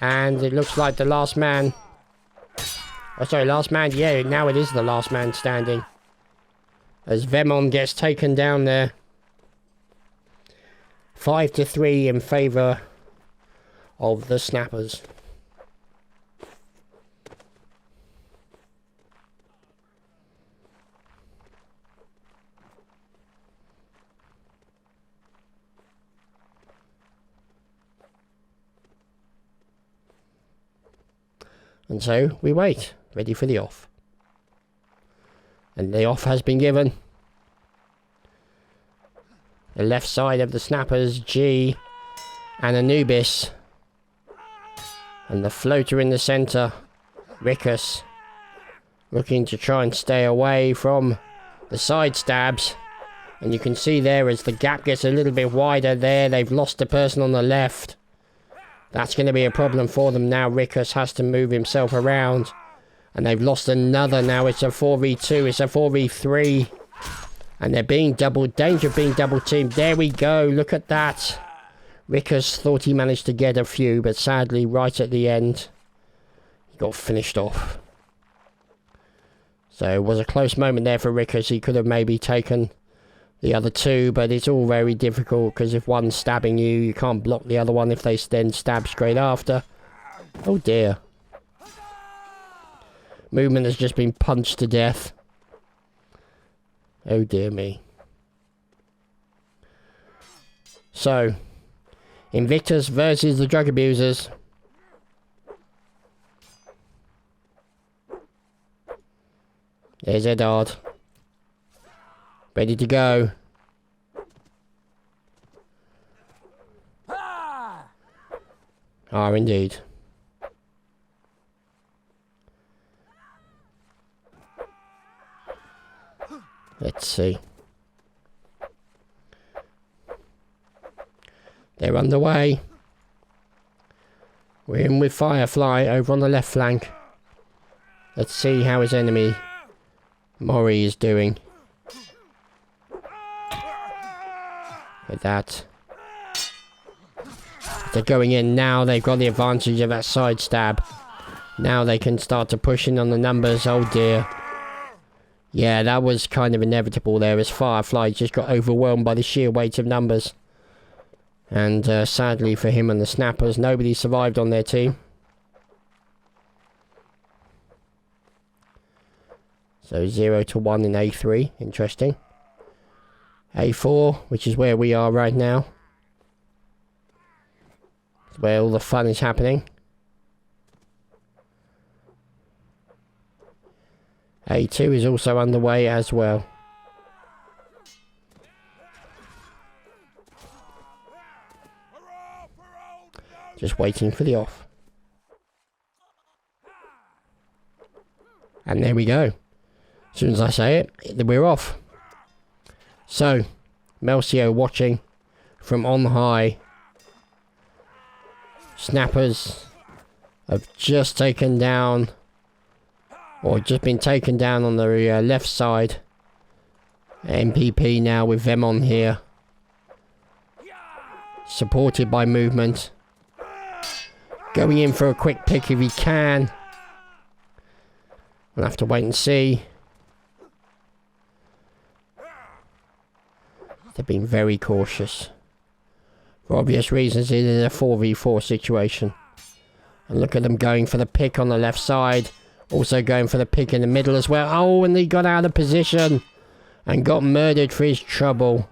and it looks like the last man, oh sorry, last man, yeah, now it is the last man standing, as Vemon gets taken down there. 5-3 in favour of the snappers. And so we wait, ready for the off. And the off has been given. The left side of the snappers, G and Anubis. And the floater in the centre, Rickus, looking to try and stay away from the side stabs. And you can see there as the gap gets a little bit wider there, they've lost the person on the left. That's going to be a problem for them now. Rickus has to move himself around. And they've lost another now. It's a 4v2. It's a 4v3. And they're being danger of being double teamed. There we go. Look at that. Rickus thought he managed to get a few, but sadly, right at the end, he got finished off. So it was a close moment there for Rickus. He could have maybe taken the other two, but it's all very difficult because if one's stabbing you, you can't block the other one if they then stab straight after. Oh dear. Movement has just been punched to death. Oh dear me. So, Invictus versus the Drug Abusers. There's Eddard. Ready to go. Are indeed. Let's see. They're underway. We're in with Firefly over on the left flank. Let's see how his enemy, Mori, is doing. With that. They're going in now. They've got the advantage of that side stab. Now they can start to push in on the numbers. Oh dear. Yeah, that was kind of inevitable there as Firefly just got overwhelmed by the sheer weight of numbers. And sadly for him and the snappers, nobody survived on their team. So 0-1 in A3. Interesting. A4, which is where we are right now. It's where all the fun is happening. A2 is also underway as well. Just waiting for the off. And there we go. As soon as I say it, we're off. So, Melcio watching from on high. Snappers have just taken down, or just been taken down on the left side. MPP now with them on here. Supported by movement. Going in for a quick pick if he can. We'll have to wait and see. They've been very cautious. For obvious reasons, it is a 4v4 situation. And look at them going for the pick on the left side. Also going for the pick in the middle as well. Oh, and he got out of position. And got murdered for his trouble.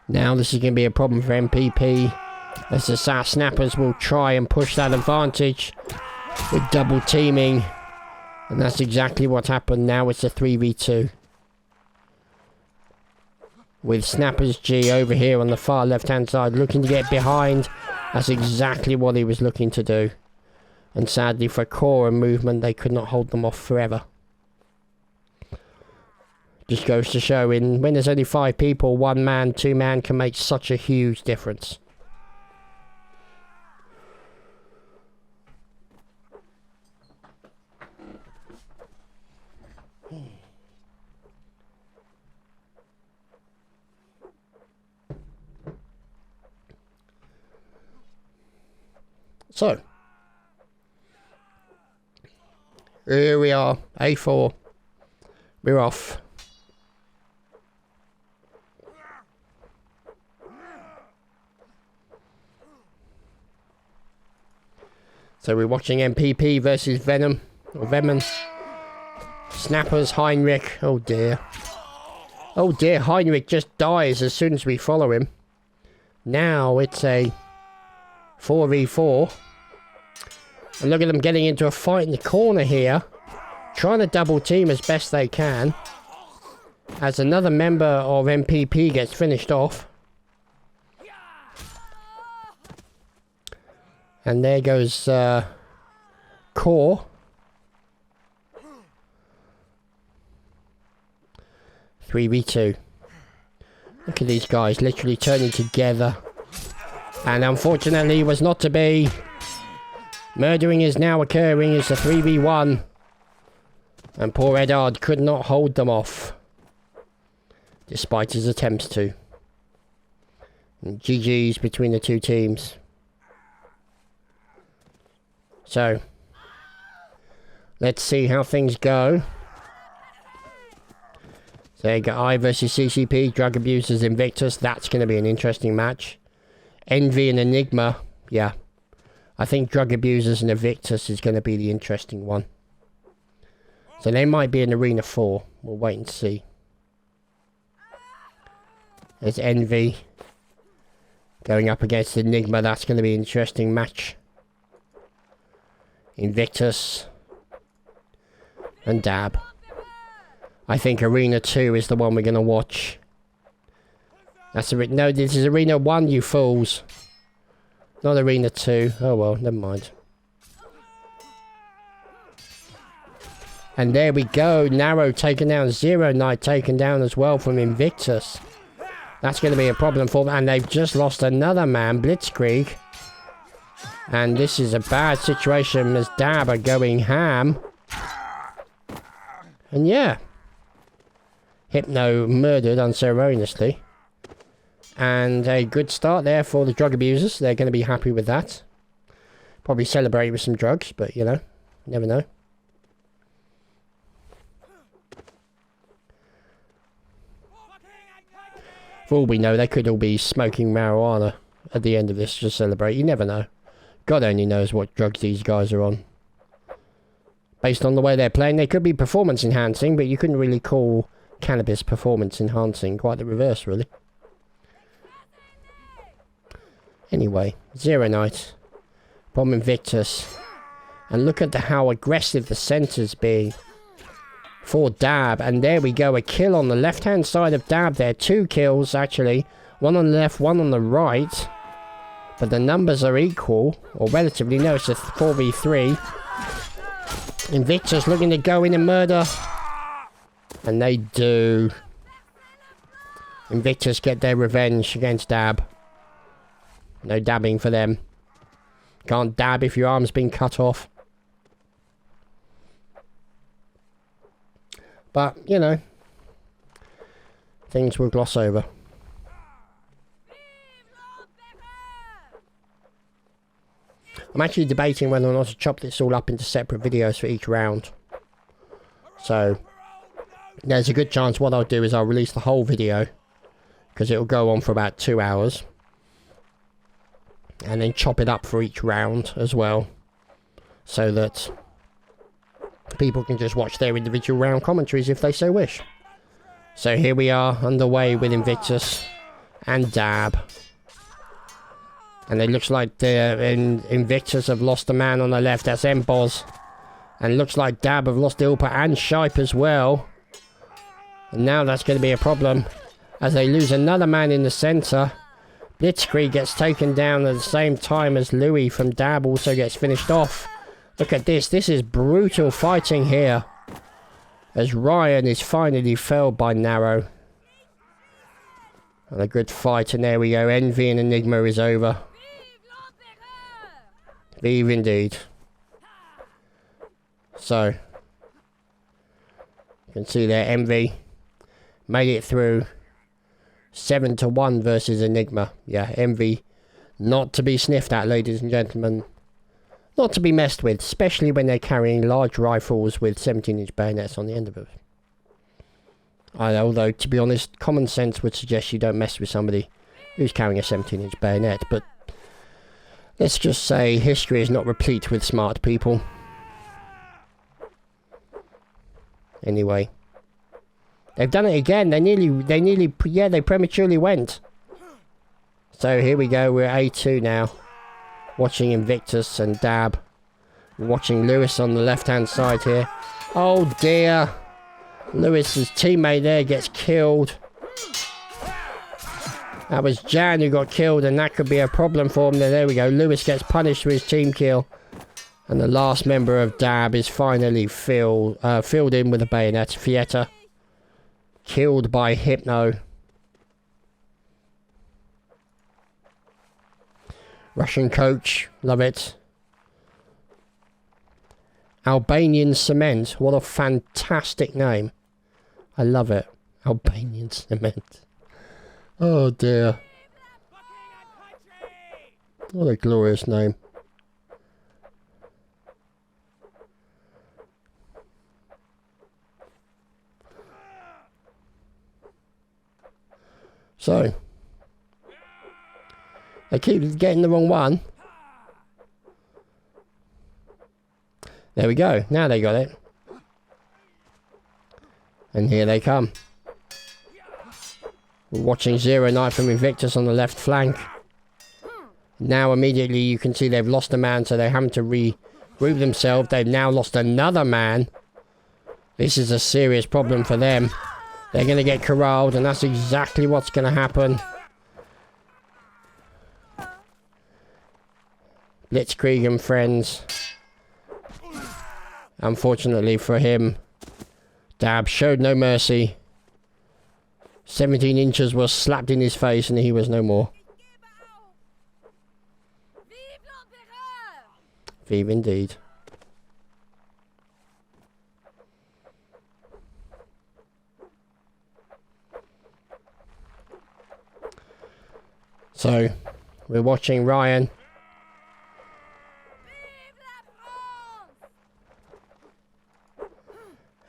Now this is going to be a problem for MPP. As the SAS Snappers will try and push that advantage. With double teaming. And that's exactly what happened. Now it's a 3v2. With Snappers G over here on the far left hand side. Looking to get behind. That's exactly what he was looking to do. And sadly for core and movement, they could not hold them off forever. Just goes to show, when there's only 5 people, 1 man, 2 man can make such a huge difference. So, here we are, A4, we're off. So we're watching MPP versus Venom, or Venom. Snappers, Heinrich, oh dear. Oh dear, Heinrich just dies as soon as we follow him. Now it's a 4v4. And look at them getting into a fight in the corner here. Trying to double team as best they can. As another member of MPP gets finished off. And there goes Core. 3v2. Look at these guys literally turning together. And unfortunately was not to be. Murdering is now occurring. It's a 3v1. And poor Edard could not hold them off. Despite his attempts to. And GG's between the two teams. So. Let's see how things go. So you got I versus CCP, Drug Abusers, Invictus. That's going to be an interesting match. Envy and Enigma. Yeah. I think Drug Abusers and Invictus is going to be the interesting one. So they might be in Arena 4. We'll wait and see. There's Envy. Going up against Enigma. That's going to be an interesting match. Invictus. And Dab. I think Arena 2 is the one we're going to watch. That's no, this is Arena 1, you fools. Not Arena 2. Oh well, never mind. And there we go. Narrow taken down. Zero Knight taken down as well from Invictus. That's going to be a problem for them. And they've just lost another man, Blitzkrieg. And this is a bad situation as Dab are going ham. And yeah. Hypno murdered unceremoniously. And a good start there for the Drug Abusers. They're going to be happy with that. Probably celebrate with some drugs, but you know, never know. For all we know, they could all be smoking marijuana at the end of this to celebrate. You never know. God only knows what drugs these guys are on. Based on the way they're playing, they could be performance enhancing, but you couldn't really call cannabis performance enhancing. Quite the reverse, really. Anyway, Zero Knight. Bomb Invictus. And look at how aggressive the centre's being. For Dab. And there we go. A kill on the left-hand side of Dab there. 2 kills, actually. 1 on the left, 1 on the right. But the numbers are equal. Or relatively. No, it's a 4v3. Invictus looking to go in and murder. And they do. Invictus get their revenge against Dab. No dabbing for them. Can't dab if your arm's been cut off. But, you know, things will gloss over. I'm actually debating whether or not to chop this all up into separate videos for each round. So there's a good chance what I'll do is I'll release the whole video, because it'll go on for about 2 hours, and then chop it up for each round as well, so that people can just watch their individual round commentaries if they so wish. So here we are underway with Invictus and Dab. And it looks like Invictus have lost a man on the left. That's Emboz. And it looks like Dab have lost Ilpa and Shipe as well. And now that's going to be a problem, as they lose another man in the centre. Blitzkrieg gets taken down at the same time as Louis from Dab also gets finished off. Look at this. This is brutal fighting here, as Ryan is finally felled by Narrow. And a good fight, and there we go. Envy and Enigma is over. Vive indeed. So, you can see there, Envy made it through 7-1 versus Enigma. Yeah, Envy not to be sniffed at, ladies and gentlemen. Not to be messed with, especially when they're carrying large rifles with 17-inch bayonets on the end of them. Although, to be honest, common sense would suggest you don't mess with somebody who's carrying a 17-inch bayonet, but let's just say history is not replete with smart people. Anyway, they've done it again. They prematurely went. So here we go. We're A2 now, watching Invictus and Dab, watching Lewis on the left-hand side here. Oh dear, Lewis's teammate there gets killed. That was Jan who got killed, and that could be a problem for him. There we go. Lewis gets punished for his team kill. And the last member of Dab is finally filled in with a bayonet. Fieta. Killed by Hypno. Russian coach. Love it. Albanian Cement. What a fantastic name. I love it. Albanian Cement. Oh dear. What a glorious name. So, they keep getting the wrong one. There we go. Now they got it. And here they come. We're watching Zero Night from Invictus on the left flank. Now immediately you can see they've lost a man, so they're having to regroup themselves. They've now lost another man. This is a serious problem for them. They're going to get corralled, and that's exactly what's going to happen. Blitzkrieg and friends. Unfortunately for him, Dab showed no mercy. 17 inches was slapped in his face, and he was no more. Vive indeed. So, we're watching Ryan.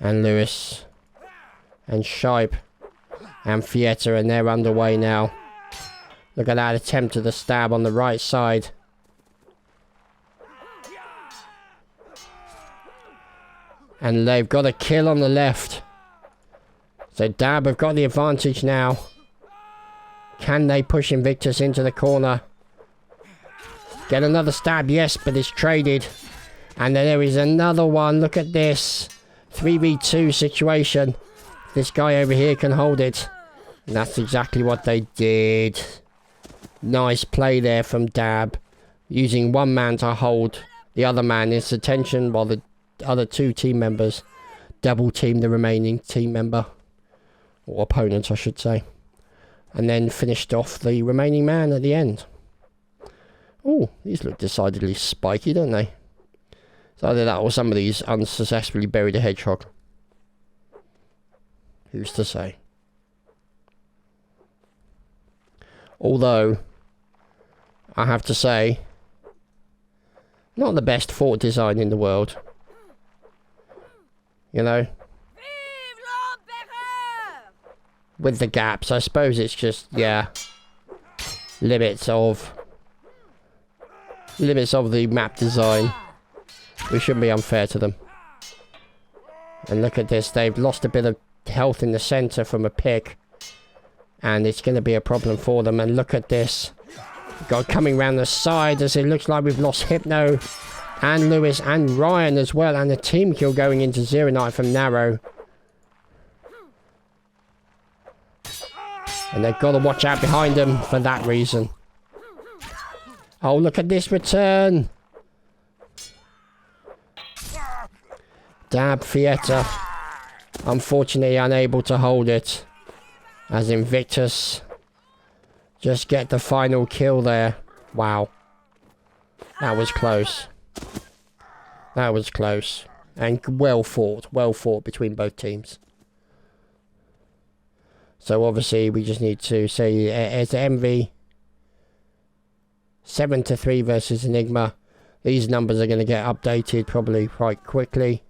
And Lewis. And Shipe. And Fieta, and they're underway now. Look at that attempt at the stab on the right side. And they've got a kill on the left. So Dab have got the advantage now. Can they push Invictus into the corner? Get another stab, yes, but it's traded. And then there is another one. Look at this. 3v2 situation. This guy over here can hold it. And that's exactly what they did. Nice play there from Dab. Using one man to hold the other man in attention while the other two team members double team the remaining team member. Or opponent, I should say. And then finished off the remaining man at the end. Oh, these look decidedly spiky, don't they? It's either that or somebody's unsuccessfully buried a hedgehog. Who's to say? Although, I have to say, Not the best fort design in the world. You know? With the gaps, I suppose it's just, yeah, limits of the map design. We shouldn't be unfair to them. And look at this, they've lost a bit of health in the centre from a pick. And it's going to be a problem for them. And look at this. God, coming round the side as it looks like we've lost Hypno and Lewis and Ryan as well. And a team kill going into Zero Night from Narrow. And they've got to watch out behind them for that reason. Oh, look at this return. Dab Fietta. Unfortunately unable to hold it. As Invictus just get the final kill there. Wow. That was close. That was close. And well fought. Well fought between both teams. So obviously we just need to say it's Envy 7-3 versus Enigma. These numbers are going to get updated probably quite quickly.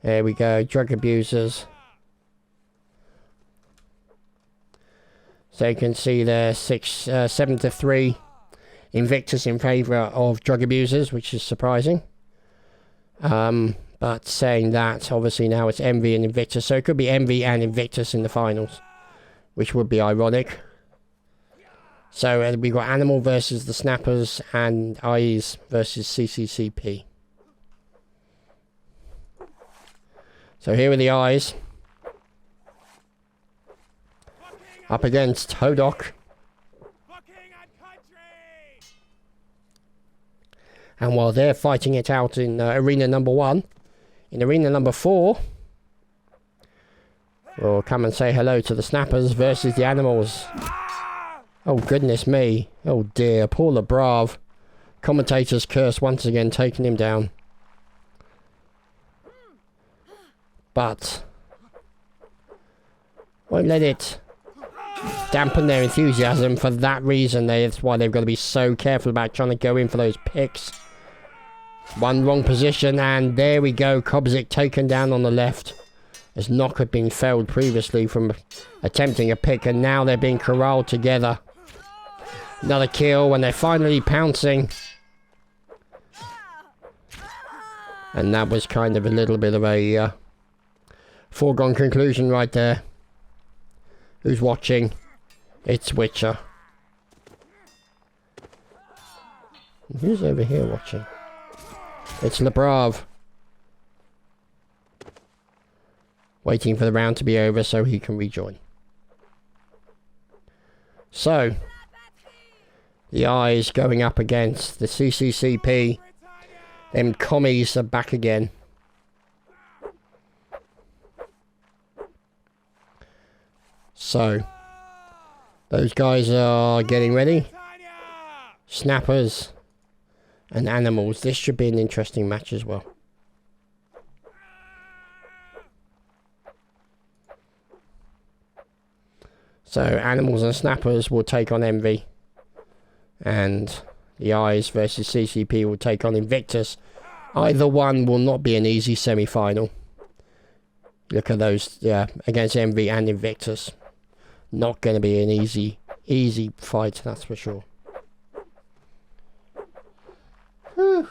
There we go, drug abusers. So you can see there 7-3 Invictus in favour of drug abusers, which is surprising. But saying that, obviously now it's Envy and Invictus, so it could be Envy and Invictus in the finals, which would be ironic. So we've got Animal versus the Snappers and Eyes versus CCCP. So here are the Eyes. Up against Hodok. And while they're fighting it out in arena number 1, in arena number 4, we'll come and say hello to the Snappers versus the Animals. Oh goodness me. Oh dear, poor LeBrave. Commentator's curse once again taking him down. But won't let it dampen their enthusiasm. For that reason, that's why they've got to be so careful about trying to go in for those picks. One wrong position, and there we go. Kobzik taken down on the left, as Knock had been failed previously from attempting a pick, and now they're being corralled together. Another kill when they're finally pouncing. And that was kind of a little bit of a foregone conclusion right there. Who's watching? It's Witcher. And who's over here watching? It's LeBrave. Waiting for the round to be over so he can rejoin. So, the Eyes going up against the CCCP. Them commies are back again. So, those guys are getting ready. Snappers and Animals. This should be an interesting match as well. So, Animals and Snappers will take on Envy. And the Eyes versus CCP will take on Invictus. Either one will not be an easy semi-final. Look at those, yeah, against Envy and Invictus. Not going to be an easy fight, that's for sure. Whew.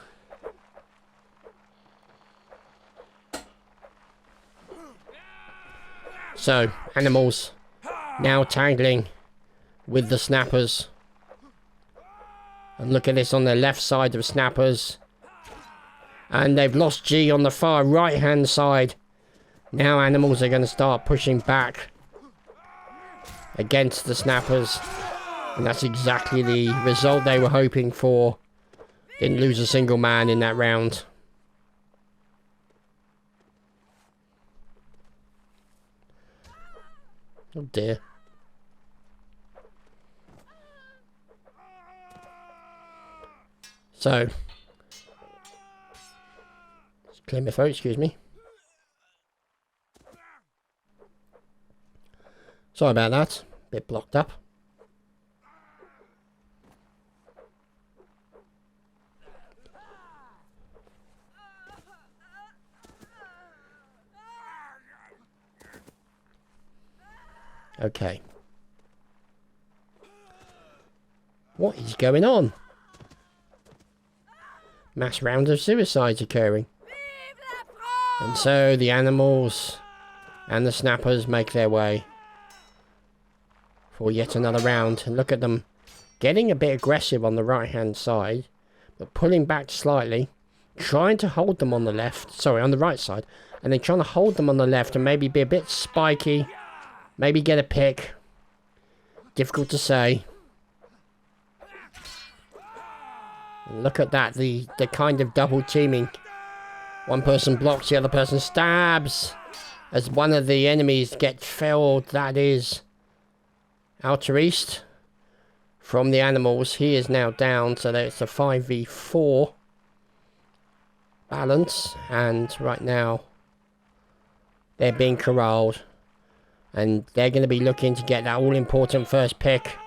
So, Animals now tangling with the Snappers. And look at this on the left side of Snappers. And they've lost G on the far right hand side. Now Animals are going to start pushing back against the Snappers. And that's exactly the result they were hoping for. Didn't lose a single man in that round. Oh dear. So, let's clear my throat, excuse me. Sorry about that, bit blocked up. Okay. What is going on? Mass round of suicides occurring. And so the animals and the snappers make their way for yet another round. And look at them getting a bit aggressive on the right hand side, but pulling back slightly, trying to hold them on the left, sorry, on the right side, and then trying to hold them on the left and maybe be a bit spiky, maybe get a pick. Difficult to say. And look at that, the kind of double teaming. One person blocks, the other person stabs. As one of the enemies gets felled, that is Outer East from the animals. He is now down, so that it's a 5v4 balance. And right now, they're being corralled. And they're going to be looking to get that all-important first pick.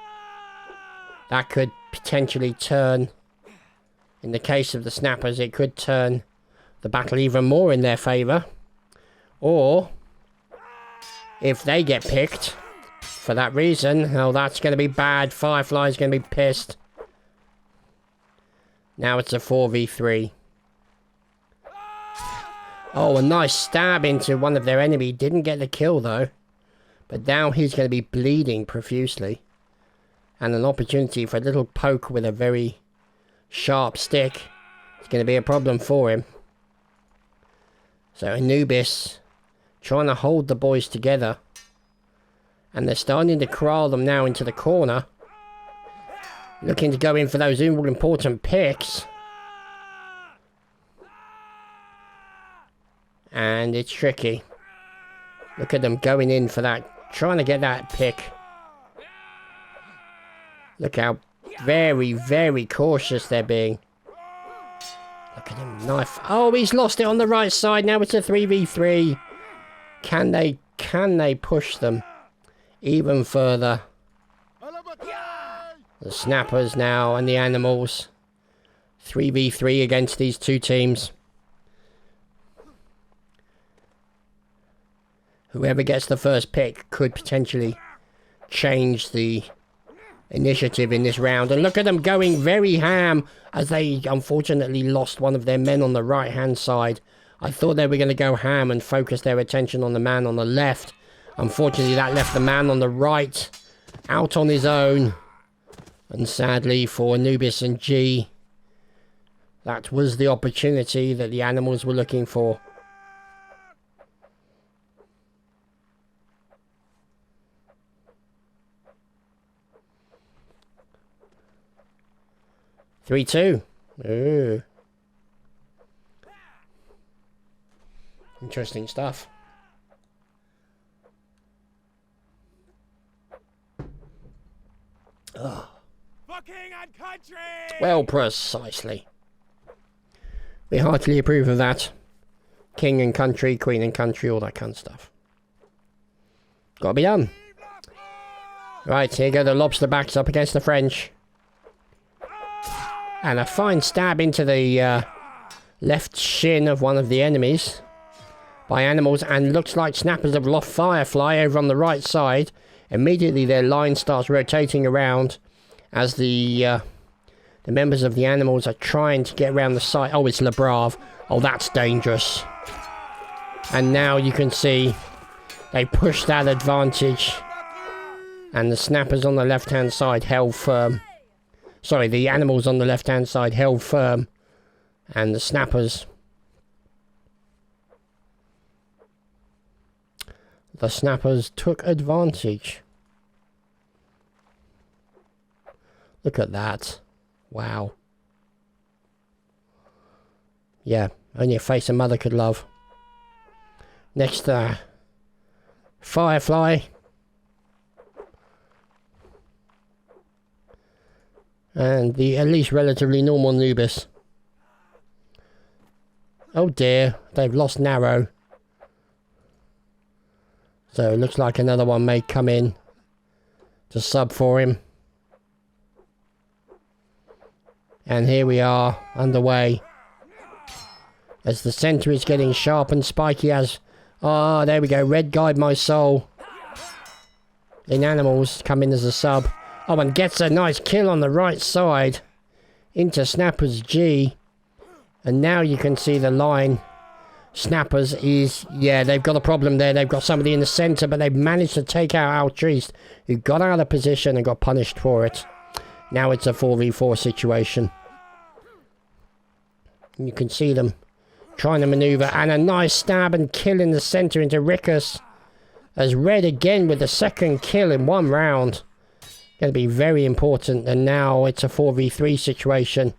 That could potentially turn, in the case of the snappers, it could turn the battle even more in their favour. Or, if they get picked for that reason, oh, that's going to be bad. Firefly's going to be pissed. Now it's a 4v3. Oh, a nice stab into one of their enemy. Didn't get the kill, though. But now he's going to be bleeding profusely. And an opportunity for a little poke with a very sharp stick. It's going to be a problem for him. So Anubis trying to hold the boys together. And they're starting to corral them now into the corner. Looking to go in for those all-important picks. And it's tricky. Look at them going in for that. Trying to get that pick. Look how very, very cautious they're being. Look at him, knife. Oh, he's lost it on the right side. Now it's a 3v3. Can they push them even further? The snappers now and the animals. 3v3 against these two teams. Whoever gets the first pick could potentially change the initiative in this round. And look at them going very ham as they unfortunately lost one of their men on the right hand side. I thought they were going to go ham and focus their attention on the man on the left. Unfortunately, that left the man on the right out on his own. And sadly for Anubis and G, that was the opportunity that the animals were looking for. Three, 2. Ooh. Interesting stuff. Ugh. Fucking and country! Well, precisely. We heartily approve of that. King and country, queen and country, all that kind of stuff. Gotta be done. Right, here go the lobster backs up against the French. And a fine stab into the left shin of one of the enemies by animals, and looks like snappers have lost Firefly over on the right side. Immediately their line starts rotating around as the members of the animals are trying to get around the side. Oh, it's Le Brave. Oh, that's dangerous. And now you can see they push that advantage, and the snappers on the left hand side held firm. Sorry, the animals on the left-hand side held firm. And the snappers... took advantage. Look at that. Wow. Yeah, only a face a mother could love. Next, Firefly. And the at least relatively normal Anubis. Oh dear, they've lost Narrow. So it looks like another one may come in to sub for him. And here we are, underway. As the centre is getting sharp and spiky as... Ah, there we go, Red Guide My Soul. in animals come in as a sub. Oh, and gets a nice kill on the right side into Snapper's G. And now you can see the line. Snappers is, yeah, they've got a problem there. They've got somebody in the centre, but they've managed to take out Altriste, who got out of position and got punished for it. Now it's a 4v4 situation. And you can see them trying to manoeuvre, and a nice stab and kill in the centre into Rickus. As Red again with the second kill in one round. Going to be very important, and now it's a 4v3 situation.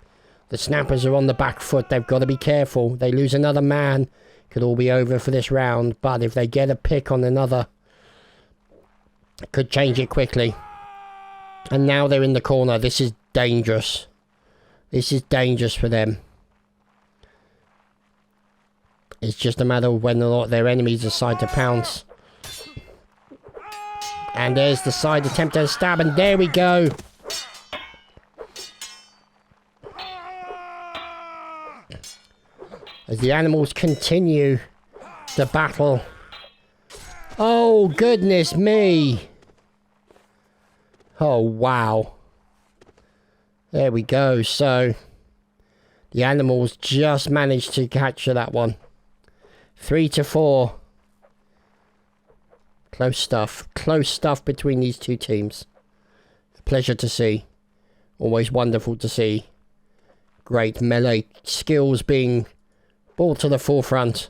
The Snappers are on the back foot. They've got to be careful. They lose another man, could all be over for this round. But if they get a pick on another, it could change it quickly. And now they're in the corner. This is dangerous. This is dangerous for them. It's just a matter of whether or not their enemies decide to pounce. And there's the side attempt at a stab, and there we go. As the animals continue the battle. Oh, goodness me. Oh, wow. There we go. So, the animals just managed to capture that one. 3-4. Close stuff. Close stuff between these two teams. A pleasure to see. Always wonderful to see. Great melee skills being brought to the forefront.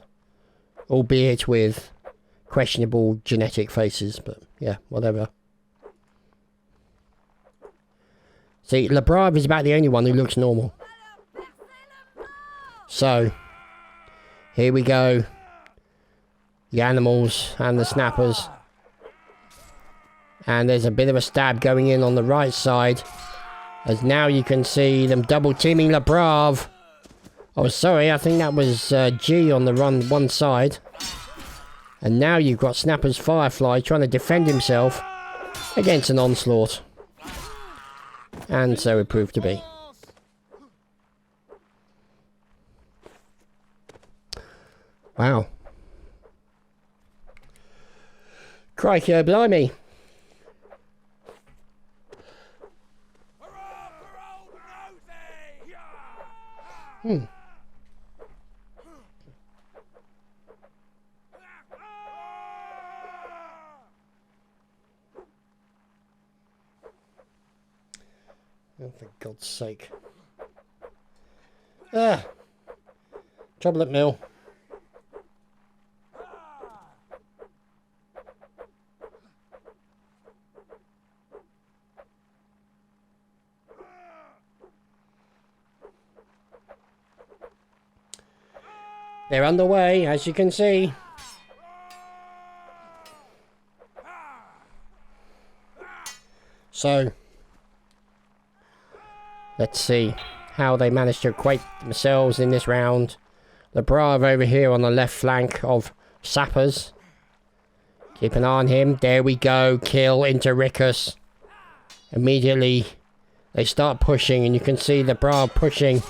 Albeit with questionable genetic faces. But yeah, whatever. See, Labrave is about the only one who looks normal. So, here we go. The animals and the Snappers. And there's a bit of a stab going in on the right side. As now you can see them double teaming Labrave. Oh, sorry, I think that was G on the one side. And now you've got Snapper's Firefly trying to defend himself against an onslaught. And so it proved to be. Wow. Crikey, oh blimey. Hmm. Oh, for God's sake. Ah. Trouble at mill. They're underway, as you can see. So, let's see how they manage to equate themselves in this round. Labrave over here on the left flank of Sappers. Keep an eye on him. There we go. Kill into Rickus. Immediately, they start pushing, and you can see Labrave pushing,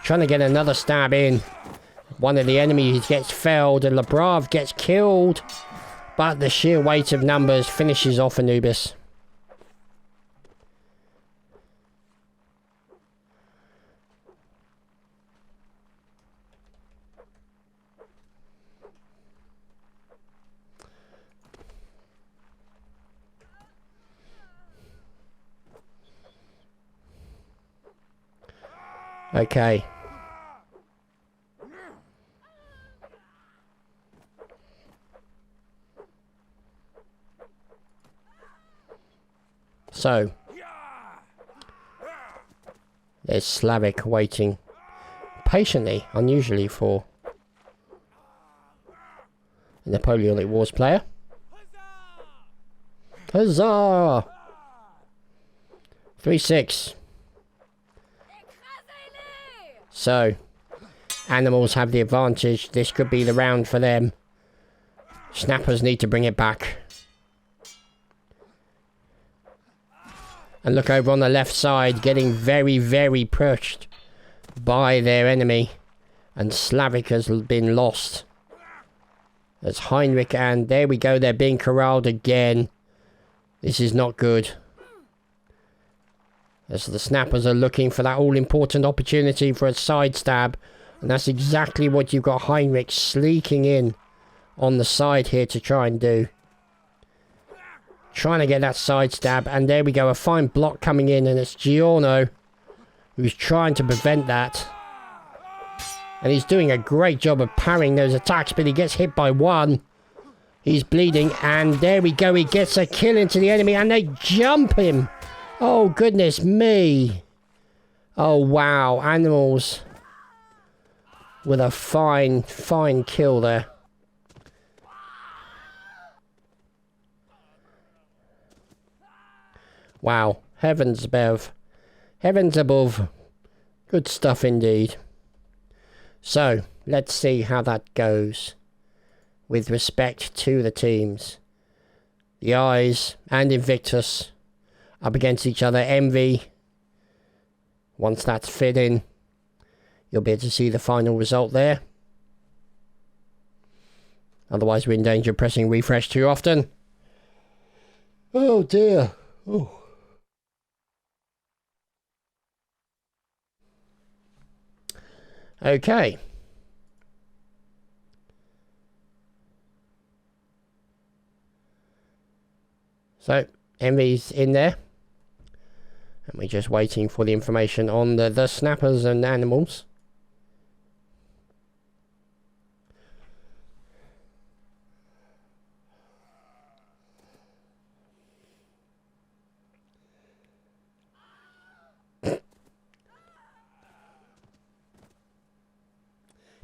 trying to get another stab in. One of the enemies gets felled and Labrave gets killed. But the sheer weight of numbers finishes off Anubis. Okay. So, there's Slavic waiting patiently, unusually for a Napoleonic Wars player. Huzzah! 3-6. So, animals have the advantage. This could be the round for them. Snappers need to bring it back. And look over on the left side, getting very, very pushed by their enemy. And Slavic has been lost. As Heinrich, and there we go, they're being corralled again. This is not good. As the snappers are looking for that all-important opportunity for a side stab. And that's exactly what you've got Heinrich sleeking in on the side here to try and do. Trying to get that side stab. And there we go. A fine block coming in. And it's Giorno who's trying to prevent that. And he's doing a great job of parrying those attacks. But he gets hit by one. He's bleeding. And there we go. He gets a kill into the enemy. And they jump him. Oh, goodness me. Oh, wow. Animals with a fine, fine kill there. Wow. Heavens above. Heavens above. Good stuff indeed. So, let's see how that goes with respect to the teams. The Eyes and Invictus up against each other. Envy. Once that's fit in, you'll be able to see the final result there. Otherwise, we're in danger of pressing refresh too often. Oh dear. Oh. Okay. So, Envy's in there. And we're just waiting for the information on the snappers and animals.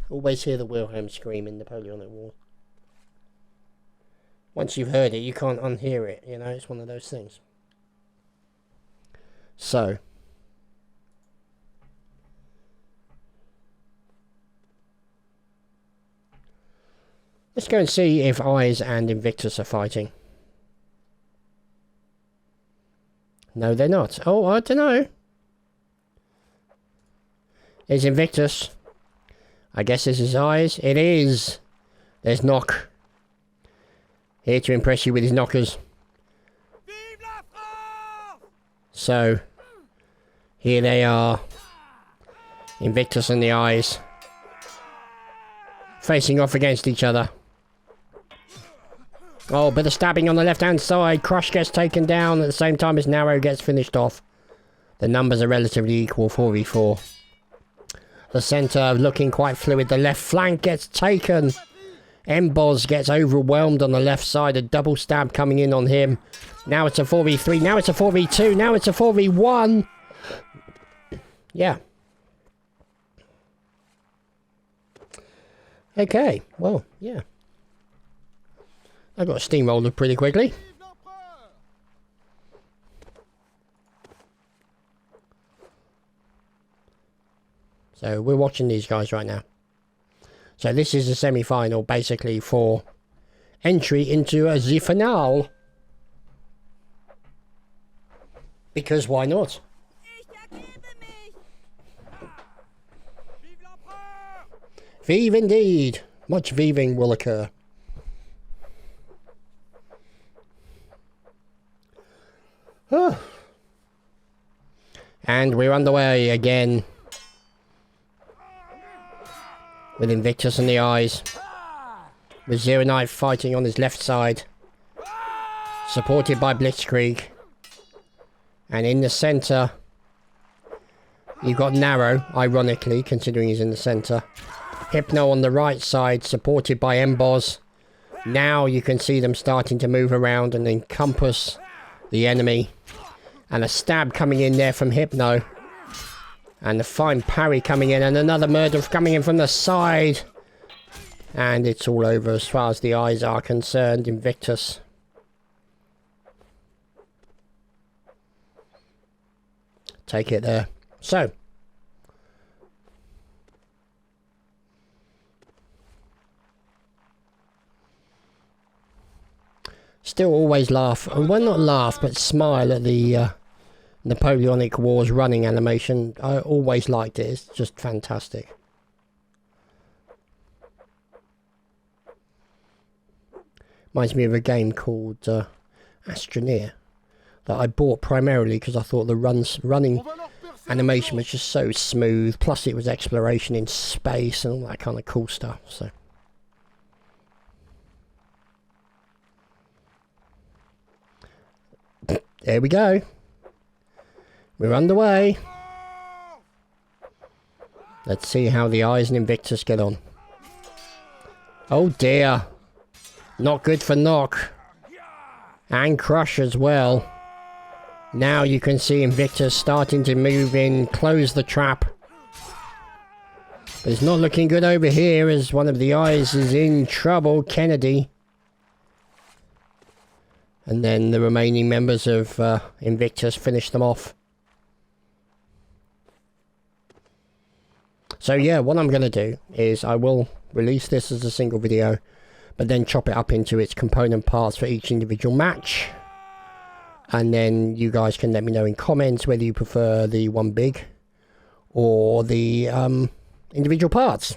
Always hear the Wilhelm scream in Napoleonic War. Once you've heard it, you can't unhear it, you know, it's one of those things. So, let's go and see if Eyes and Invictus are fighting. No, they're not. Oh, I don't know. There's Invictus. I guess this is Eyes. It is. There's Knock. Here to impress you with his knockers. So, here they are. Invictus and the Eyes. Facing off against each other. Oh, bit of stabbing on the left-hand side. Crush gets taken down at the same time as Narrow gets finished off. The numbers are relatively equal, 4v4. The centre looking quite fluid. The left flank gets taken. Emboz gets overwhelmed on the left side. A double stab coming in on him. Now it's a 4v3. Now it's a 4v2. Now it's a 4v1. Yeah. Okay. Well, yeah. I got steamrolled pretty quickly. So we're watching these guys right now. So this is a semi-final basically for entry into the finale. Because why not? Vive indeed. Much viving will occur. And we're underway again. With Invictus and the Eyes. With Zero Knife fighting on his left side. Supported by Blitzkrieg. And in the centre, you've got Narrow, ironically, considering he's in the centre. Hypno on the right side, supported by Emboz. Now you can see them starting to move around and encompass the enemy. And a stab coming in there from Hypno. And a fine parry coming in, and another murder coming in from the side. And it's all over as far as the Eyes are concerned. Invictus. Take it there. So. Still always laugh. Well, not laugh, but smile at the Napoleonic Wars running animation. I always liked it. It's just fantastic. Reminds me of a game called Astroneer. that I bought primarily because I thought the running animation was just so smooth. Plus, it was exploration in space and all that kind of cool stuff. So, there we go. We're underway. Let's see how the Eyes and Invictus get on. Oh dear. Not good for Knock. And Crush as well. Now you can see Invictus starting to move in, close the trap. But it's not looking good over here as one of the Eyes is in trouble, Kennedy. And then the remaining members of Invictus finish them off. So yeah, what I'm going to do is I will release this as a single video, but then chop it up into its component parts for each individual match. And then you guys can let me know in comments whether you prefer the one big or the individual parts.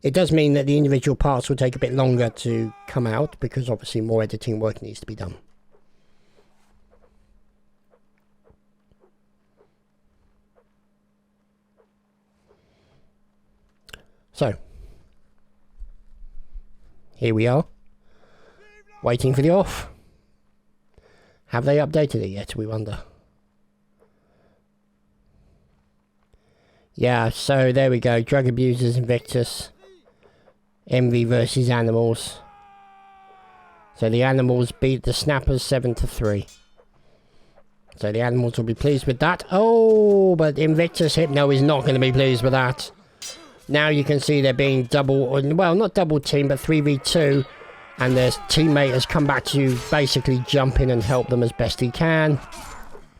It does mean that the individual parts will take a bit longer to come out because obviously more editing work needs to be done. So, here we are, waiting for the off. Have they updated it yet, we wonder? Yeah, so there we go. Drug abusers, Invictus. Envy versus animals. So the animals beat the snappers 7-3. So the animals will be pleased with that. Oh, but Invictus Hypno is not going to be pleased with that. Now you can see they're being well, not double team, but 3v2. And their teammate has come back to basically jump in and help them as best he can.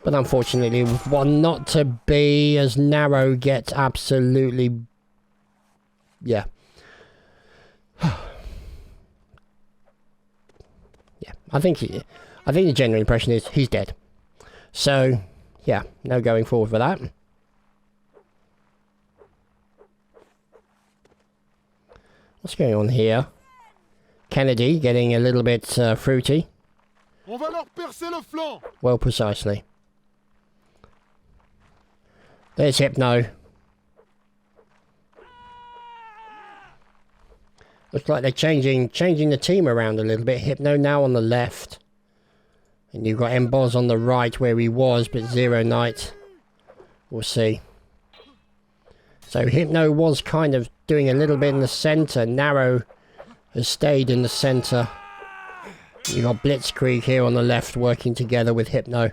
But unfortunately, one not to be, as Narrow gets absolutely... Yeah. Yeah, I think the general impression is he's dead. So, yeah, no going forward for that. What's going on here? Kennedy getting a little bit fruity. Well, precisely. There's Hypno. Looks like they're changing the team around a little bit. Hypno now on the left. And you've got Emboz on the right where he was, but Zero Night. We'll see. So Hypno was kind of doing a little bit in the centre. Narrow has stayed in the centre. You've got Blitzkrieg here on the left working together with Hypno.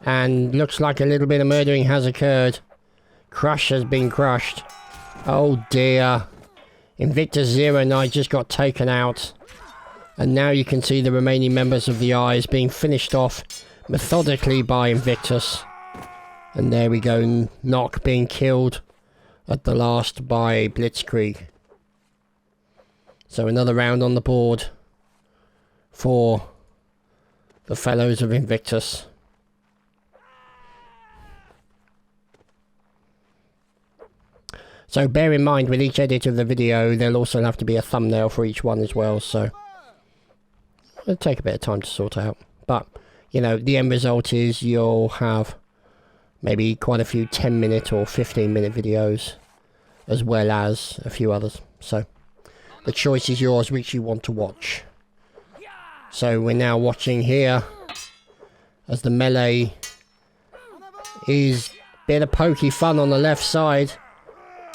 And looks like a little bit of murdering has occurred. Crush has been crushed. Oh dear. Invictus Zero Night just got taken out. And now you can see the remaining members of the Eyes being finished off methodically by Invictus. And there we go, Knock being killed at the last by Blitzkrieg. So another round on the board for the fellows of Invictus. So bear in mind with each edit of the video there'll also have to be a thumbnail for each one as well, so it'll take a bit of time to sort out. But, you know, the end result is you'll have maybe quite a few 10-minute or 15-minute videos, as well as a few others. So, the choice is yours which you want to watch. So, we're now watching here, as the melee is a bit of pokey fun on the left side,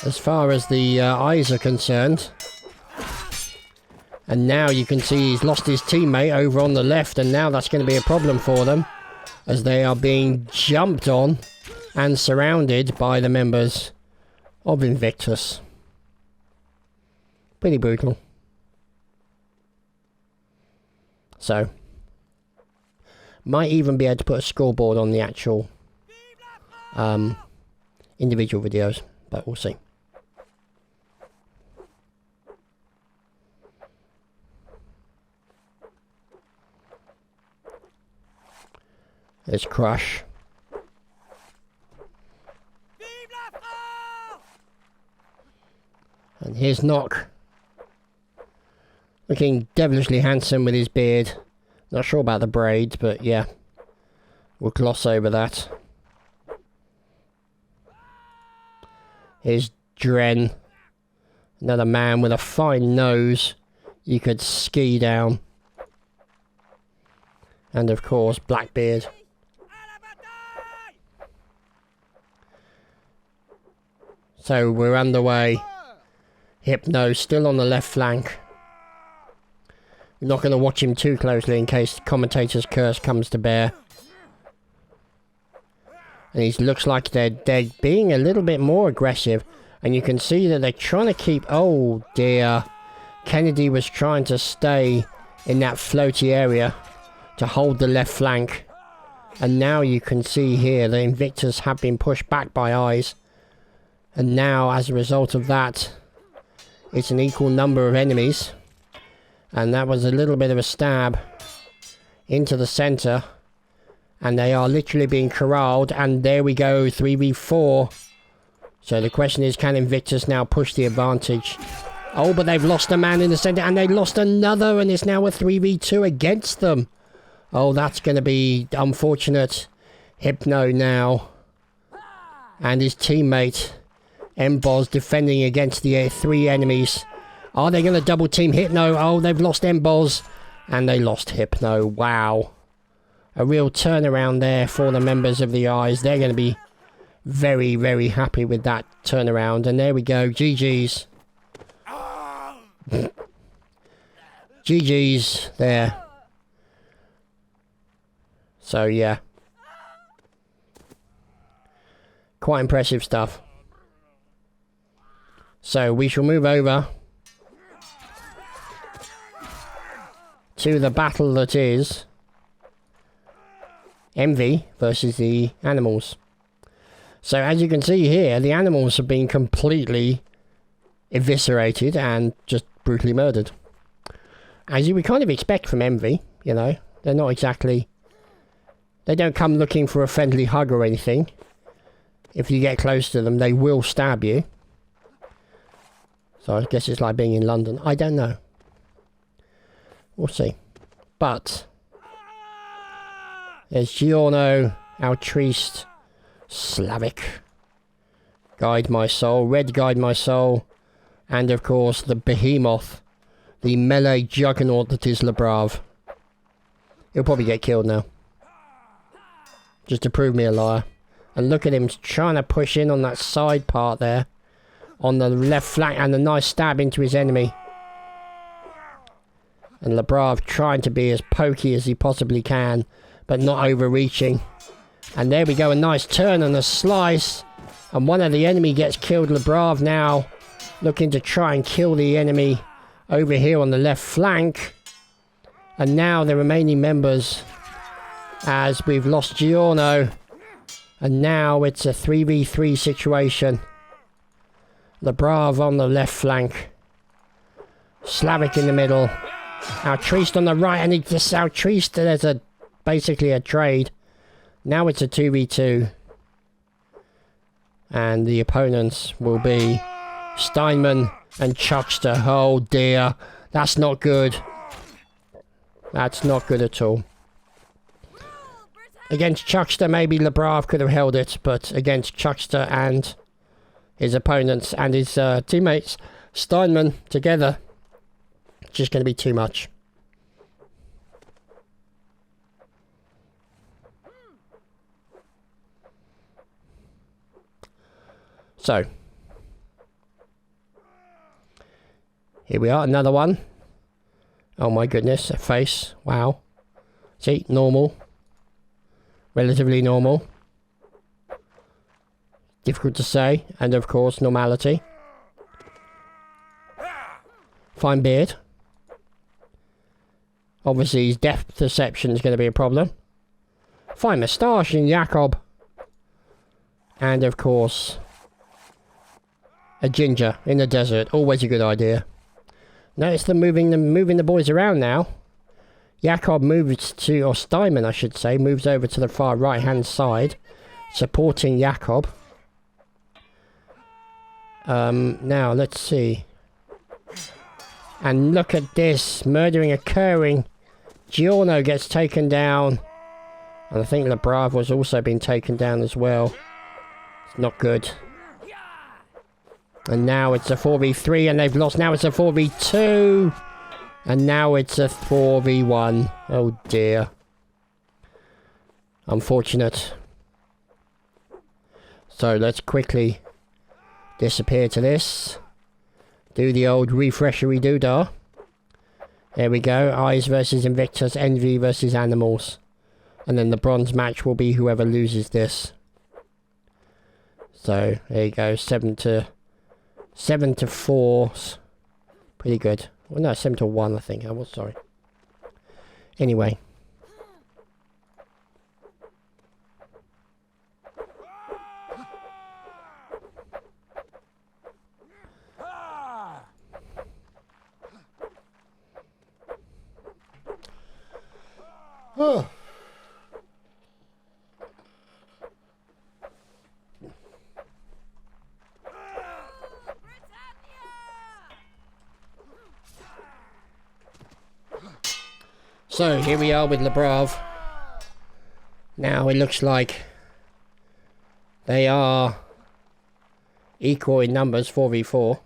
as far as the Eyes are concerned. And now you can see he's lost his teammate over on the left, and now that's going to be a problem for them, as they are being jumped on and surrounded by the members of Invictus. Pretty brutal. So, might even be able to put a scoreboard on the actual individual videos, but we'll see. There's Crush. And here's Knock. Looking devilishly handsome with his beard. Not sure about the braids, but yeah. We'll gloss over that. Here's Dren. Another man with a fine nose. You could ski down. And of course, Blackbeard. So we're underway. Hypno still on the left flank. We're not going to watch him too closely in case the commentator's curse comes to bear. And he looks like they're being a little bit more aggressive. And you can see that they're trying to keep... Oh dear. Kennedy was trying to stay in that floaty area to hold the left flank. And now you can see here the Invictus have been pushed back by Eyes. And now, as a result of that, it's an equal number of enemies. And that was a little bit of a stab into the centre. And they are literally being corralled. And there we go, 3v4. So the question is, can Invictus now push the advantage? Oh, but they've lost a man in the centre. And they lost another. And it's now a 3v2 against them. Oh, that's going to be unfortunate. Hypno now. And his teammate... Emboz defending against the 3 enemies. Are they going to double team Hypno? Oh, they've lost Emboz. And they lost Hypno. Wow. A real turnaround there for the members of the Eyes. They're going to be very, very happy with that turnaround. And there we go. GG's. GG's there. So, yeah. Quite impressive stuff. So we shall move over to the battle that is Envy versus the animals. So as you can see here, the animals have been completely eviscerated and just brutally murdered. As you would kind of expect from Envy, you know. They're not exactly... They don't come looking for a friendly hug or anything. If you get close to them, they will stab you. So I guess it's like being in London. I don't know. We'll see. But there's Giorno, Altriste, Slavic, Guide My Soul, Red Guide My Soul, and of course the behemoth, the melee juggernaut that is Lebrave. He'll probably get killed now. Just to prove me a liar. And look at him trying to push in on that side part there. On the left flank, and a nice stab into his enemy. And Lebrave trying to be as pokey as he possibly can, but not overreaching. And there we go, a nice turn and a slice. And one of the enemy gets killed. Lebrave now looking to try and kill the enemy over here on the left flank. And now the remaining members, as we've lost Giorno. And now it's a 3v3 situation. Lebrave on the left flank. Slavic in the middle. Altriste on the right, and it's just Altriste. There's basically a trade. Now it's a 2v2. And the opponents will be Steinman and Chuckster. Oh dear. That's not good. That's not good at all. Against Chuckster, maybe Lebrave could have held it, but against Chuckster and his opponents and his teammates, Steinman, together, it's just going to be too much. So, here we are, another one. Oh my goodness, a face, wow. See, normal. Relatively normal. Difficult to say, and of course, normality. Fine beard. Obviously, his depth perception is going to be a problem. Fine moustache in Jakob. And of course, a ginger in the desert. Always a good idea. Notice them moving the boys around now. Jakob moves to, or Steinman I should say, moves over to the far right hand side, supporting Jakob. Now let's see. And look at this, murdering occurring Giorno gets taken down. And I think Labrav was also being taken down as well. It's not good. And now it's a 4v3 and they've lost. Now it's a 4v2. And now it's a 4v1. Oh dear. Unfortunate. So let's quickly disappear to this. Do the old refreshery doodah. There we go. Eyes versus Invictus. Envy versus Animals. And then the bronze match will be whoever loses this. So there you go. 7 to 4. Pretty good. Well, no, 7 to 1 I think. I was sorry. Anyway. Oh. So here we are with Labrav. Now it looks like they are equal in numbers, 4v4.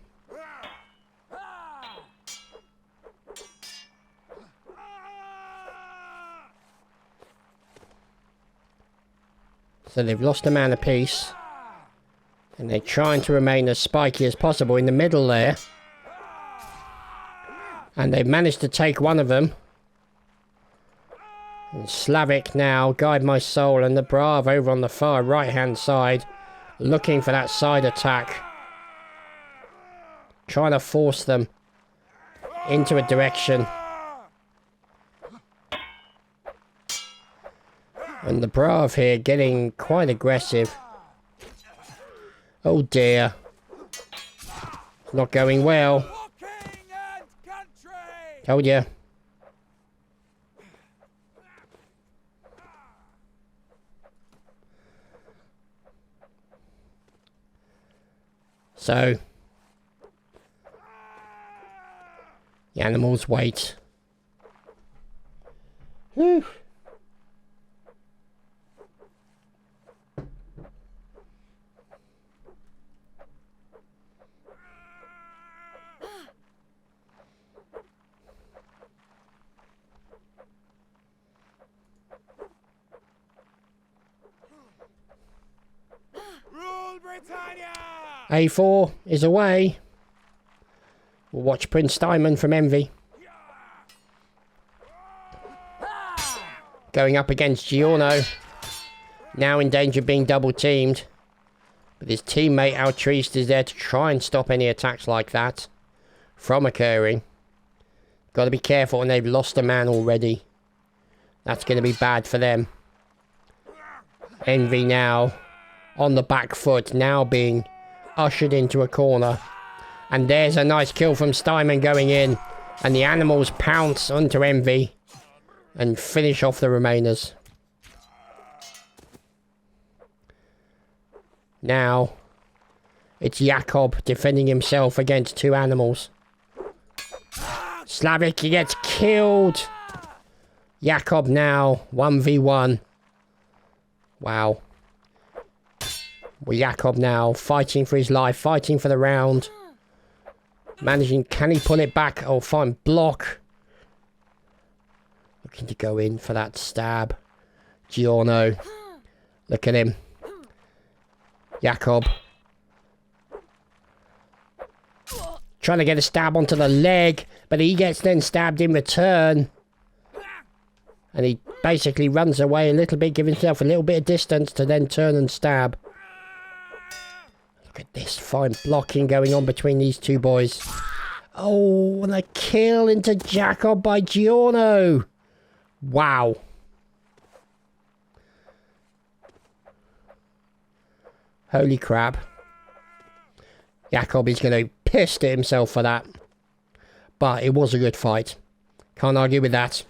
So they've lost a man apiece. And they're trying to remain as spiky as possible in the middle there. And they've managed to take one of them. And Slavic now, Guide My Soul, and the Brav over on the far right hand side. Looking for that side attack. Trying to force them into a direction. And the Brav here getting quite aggressive. Oh dear. It's not going well. Told ya. So. The animals wait. Whew. A4 is away. We'll watch Prince Diamond from Envy. Going up against Giorno. Now in danger of being double teamed. But his teammate Altriste is there to try and stop any attacks like that from occurring. Got to be careful, and they've lost a man already. That's going to be bad for them. Envy now on the back foot, now being ushered into a corner. And there's a nice kill from Steinman going in. And the animals pounce onto Envy and finish off the remainers. Now, it's Jakob defending himself against two animals. Slavic, he gets killed. Jakob now, 1v1. Wow. Well, Jakob now fighting for his life, fighting for the round. Managing, can he pull it back? Oh, fine, block. Looking to go in for that stab. Giorno. Look at him. Jakob. Trying to get a stab onto the leg, but he gets then stabbed in return. And he basically runs away a little bit, giving himself a little bit of distance to then turn and stab. Look at this fine blocking going on between these two boys. Oh, and a kill into Jakob by Giorno. Wow. Holy crap. Jakob is going to be pissed at himself for that. But it was a good fight. Can't argue with that.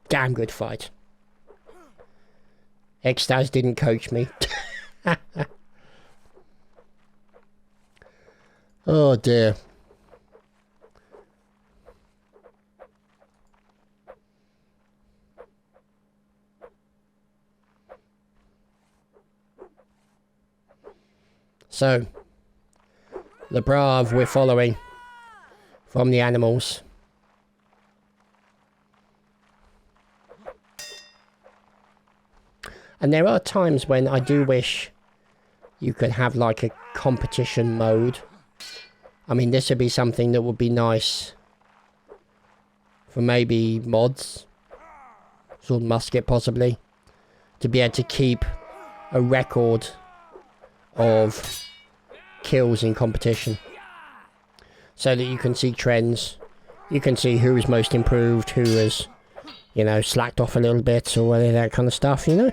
Damn good fight. Extaz didn't coach me. Oh dear. So, the Brav we're following from the animals. And there are times when I do wish you could have like a competition mode. I mean, this would be something that would be nice for maybe mods. Sword musket possibly. To be able to keep a record of kills in competition. So that you can see trends. You can see who is most improved, who has, you know, slacked off a little bit or any of that kind of stuff, you know?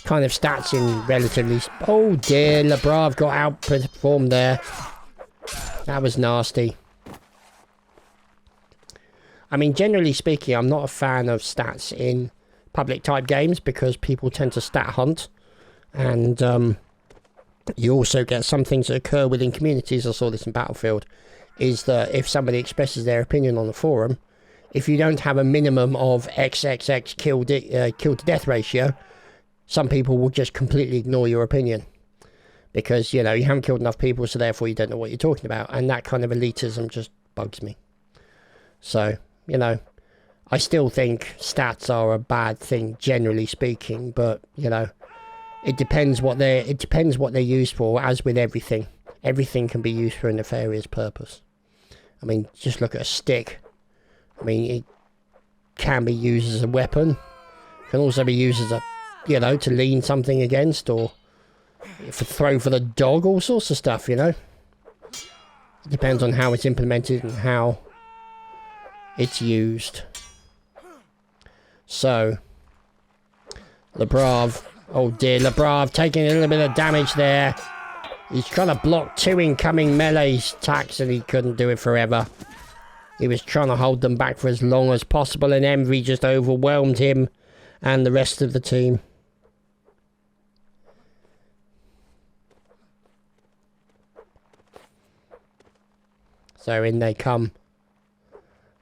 Kind of stats in relatively... Oh dear, Lebrav got outperformed there. That was nasty. I mean, generally speaking, I'm not a fan of stats in public type games because people tend to stat hunt. And you also get some things that occur within communities. I saw this in Battlefield. Is that if somebody expresses their opinion on the forum, if you don't have a minimum of XXX kill to death ratio, some people will just completely ignore your opinion. Because, you know, you haven't killed enough people, so therefore you don't know what you're talking about. And that kind of elitism just bugs me. So, you know, I still think stats are a bad thing, generally speaking. But, you know, it depends what they're used for, as with everything. Everything can be used for a nefarious purpose. I mean, just look at a stick. I mean, it can be used as a weapon. It can also be used as a, you know, to lean something against, or throw for the dog, all sorts of stuff, you know. It depends on how it's implemented and how it's used. So, Lebrav, oh dear, Lebrav taking a little bit of damage there. He's trying to block two incoming melee attacks and he couldn't do it forever. He was trying to hold them back for as long as possible, and Envy just overwhelmed him and the rest of the team. So in they come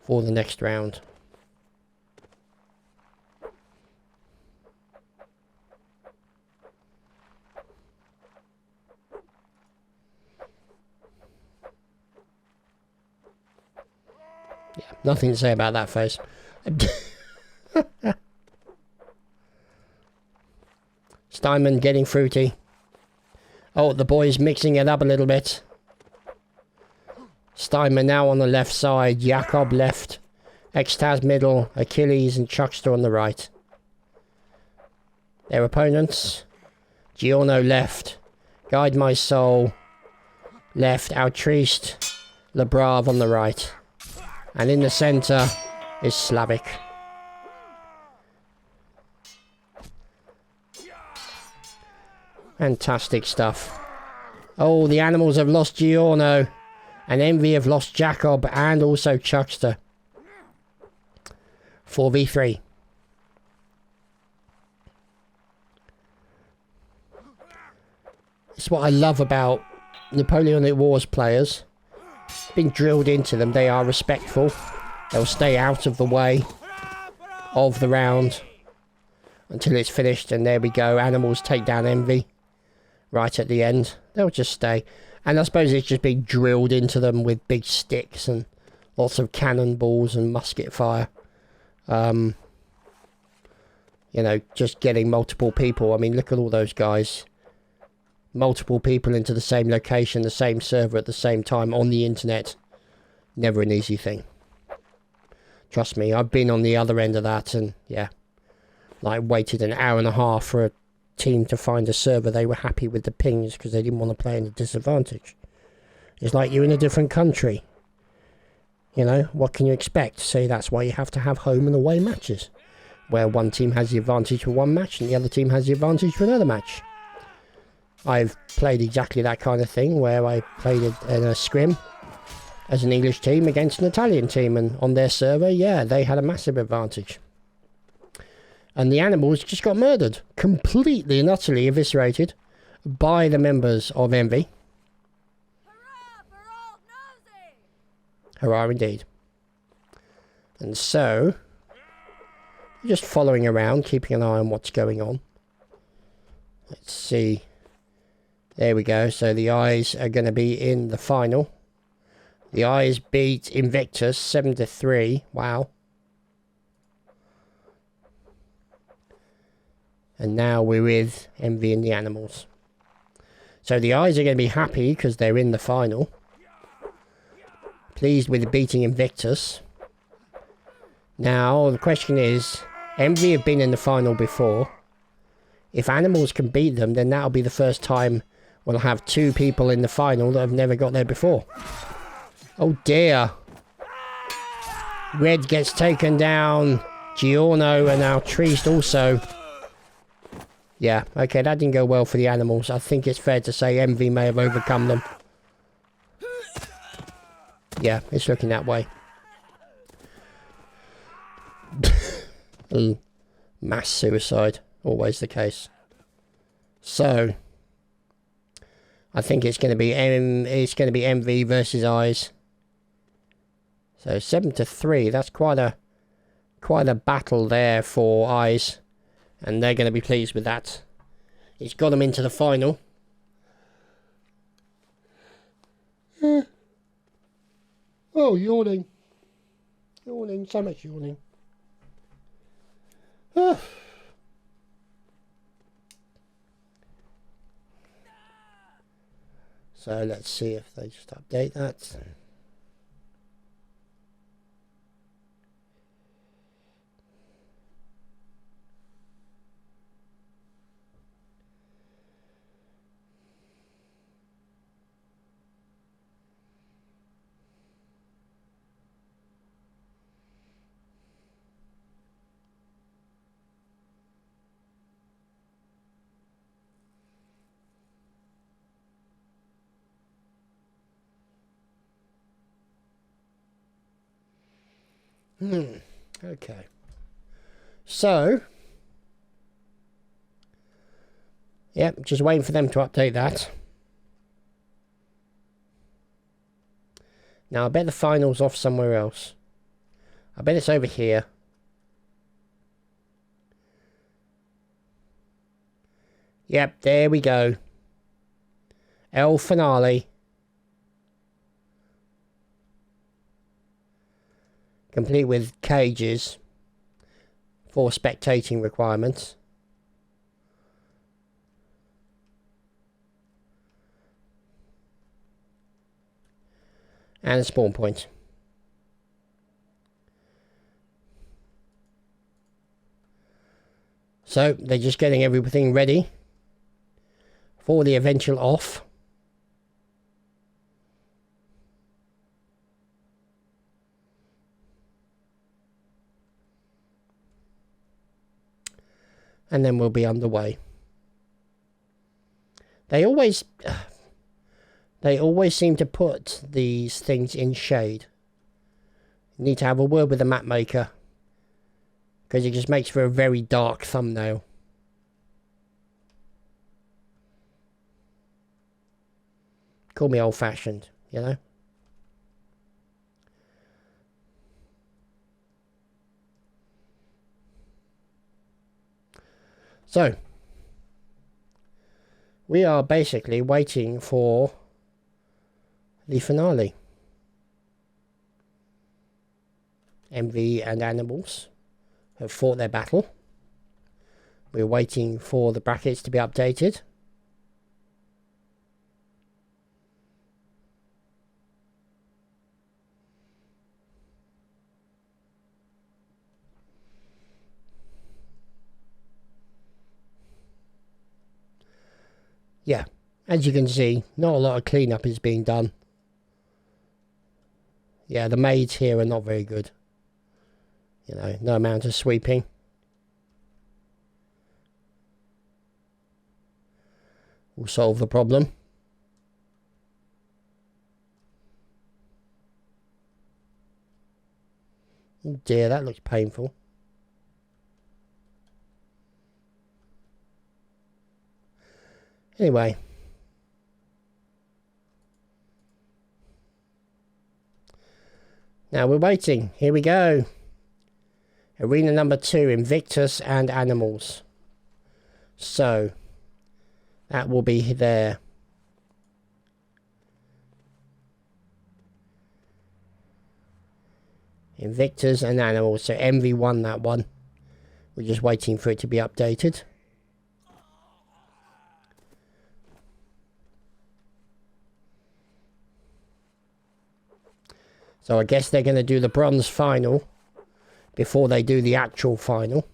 for the next round. Yeah, nothing to say about that face. Steinman getting fruity. Oh, the boys mixing it up a little bit. Steinman now on the left side, Jakob left, Extaz middle, Achilles and Chuckster on the right. Their opponents, Giorno left, Guide My Soul left, Altriste, Lebrav on the right. And in the centre is Slavic. Fantastic stuff. Oh, the animals have lost Giorno. And Envy have lost Jacob and also Chuckster. 4v3. It's what I love about Napoleonic Wars players. Being drilled into them, they are respectful. They'll stay out of the way of the round until it's finished, and there we go. Animals take down Envy right at the end. They'll just stay. And I suppose it's just being drilled into them with big sticks and lots of cannonballs and musket fire. You know, just getting multiple people. I mean, look at all those guys. Multiple people into the same location, the same server at the same time on the internet. Never an easy thing. Trust me, I've been on the other end of that, and yeah. Like, waited an hour and a half for a team to find a server they were happy with the pings because they didn't want to play in a disadvantage. It's like you're in a different country. You know, what can you expect? So that's why you have to have home and away matches, where one team has the advantage for one match and the other team has the advantage for another match. I've played exactly that kind of thing, where I played in a scrim as an English team against an Italian team, and on their server, yeah, they had a massive advantage. And the animals just got murdered. Completely and utterly eviscerated by the members of Envy. Hurrah for Old Nosy! Hurrah indeed. And so, just following around, keeping an eye on what's going on. Let's see. There we go. So the eyes are going to be in the final. The eyes beat Invictus 7-3. Wow. And now we're with Envy and the Animals. So the eyes are going to be happy because they're in the final. Pleased with beating Invictus. Now the question is, Envy have been in the final before. If Animals can beat them, then that'll be the first time we'll have two people in the final that have never got there before. Oh dear. Red gets taken down. Giorno and our Triest also. Yeah, okay, that didn't go well for the Animals. I think it's fair to say Envy may have overcome them. Yeah, it's looking that way. Mass suicide. Always the case. So, I think it's going to be Envy versus Eyes. So 7-3. That's quite a battle there for Eyes, and they're going to be pleased with that. It's got them into the final. Oh, yawning. Yawning. So much yawning. So let's see if they just update that. Okay. So, yep, just waiting for them to update that. Now, I bet the final's off somewhere else. I bet it's over here. Yep, there we go. El finale. Complete with cages for spectating requirements. And a spawn point. So they're just getting everything ready for the eventual off. And then we'll be underway. They always seem to put these things in shade. You need to have a word with the map maker, because it just makes for a very dark thumbnail. Call me old-fashioned, you know? So, we are basically waiting for the finale. Envy and Animals have fought their battle. We're waiting for the brackets to be updated. Yeah, as you can see, not a lot of cleanup is being done. Yeah, the maids here are not very good. You know, no amount of sweeping. Will solve the problem. Oh dear, that looks painful. Anyway. Now we're waiting. Here we go. Arena number 2, Invictus and Animals. So, That will be there. Invictus and animals. So Envy won that one. We're just waiting for it to be updated. So I guess they're going to do the bronze final before they do the actual final.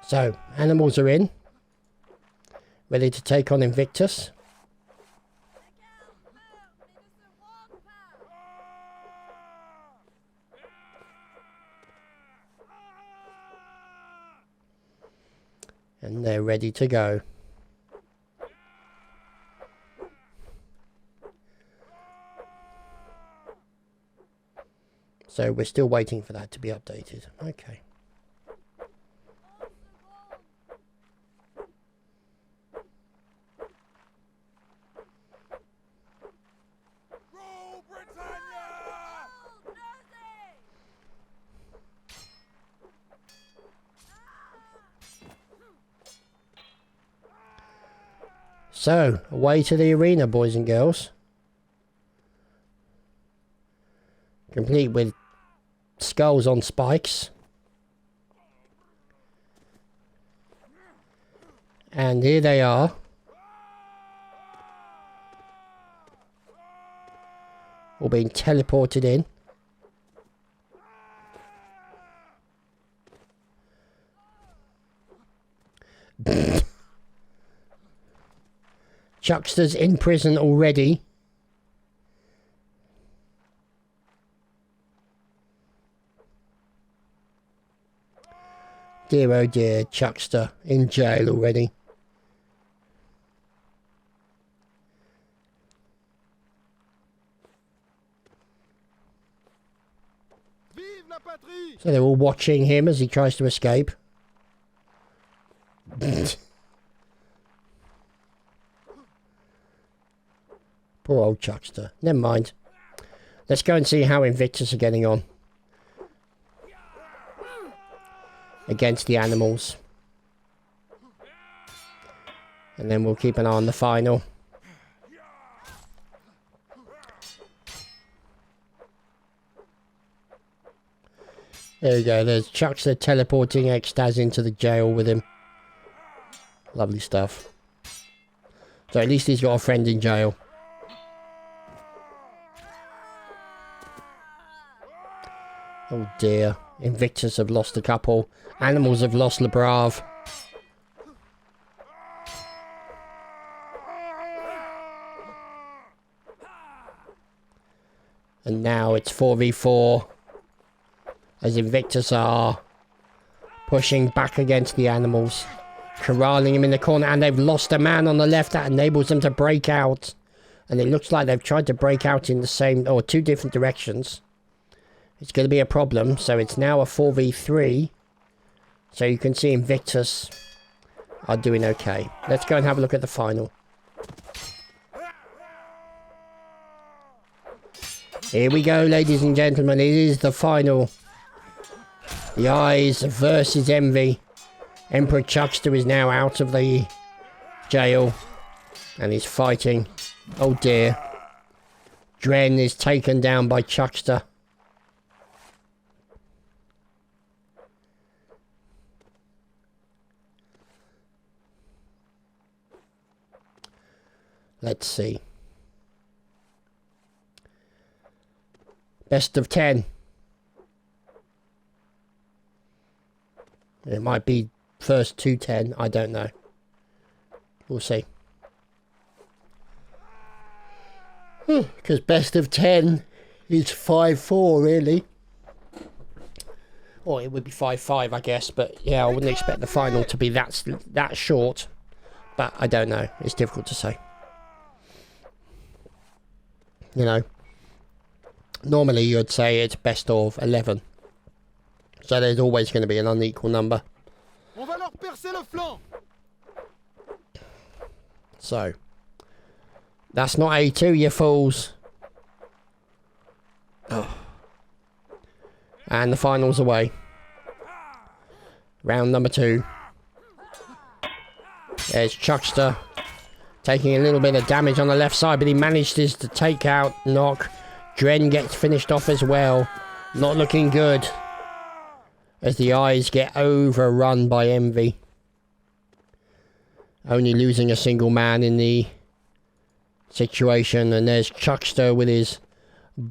So, animals are in. Ready to take on Invictus. And they're ready to go. So we're still waiting for that to be updated. Okay. So, away to the arena, boys and girls. Complete with skulls on spikes. And here they are. All being teleported in. Chuckster's in prison already. Dear oh dear, Chuckster in jail already. So they're all watching him as he tries to escape. Poor old Chuckster. Never mind. Let's go and see how Invictus are getting on against the animals. And then we'll keep an eye on the final. There we go. There's Chuckster teleporting Extaz into the jail with him. Lovely stuff. So at least he's got a friend in jail. Oh dear. Invictus have lost a couple. Animals have lost LeBrave. And now it's 4v4. As Invictus are pushing back against the animals. Corralling him in the corner. And they've lost a man on the left. That enables them to break out. And it looks like they've tried to break out in the same, or two different directions. It's going to be a problem. So it's now a 4v3. So you can see Invictus are doing okay. Let's go and have a look at the final. Here we go, ladies and gentlemen. It is the final. The Eyes versus Envy. Emperor Chuckster is now out of the jail. And he's fighting. Oh dear. Dren is taken down by Chuckster. Let's see. Best of 10. It might be first to 10. I don't know. We'll see. Because best of 10 is 5-4, really. Or it would be 5-5, I guess. But yeah, I wouldn't expect the final to be that short. But I don't know. It's difficult to say. You know, normally you'd say it's best of 11. So there's always going to be an unequal number. On va leur percer le flanc. So, that's not A2, you fools. Oh. And the final's away. Round number 2. There's Chuckster taking a little bit of damage on the left side, but he managed to take out Knock. Dren gets finished off as well. Not looking good, as the eyes get overrun by Envy. Only losing a single man in the situation, and there's Chuckster with his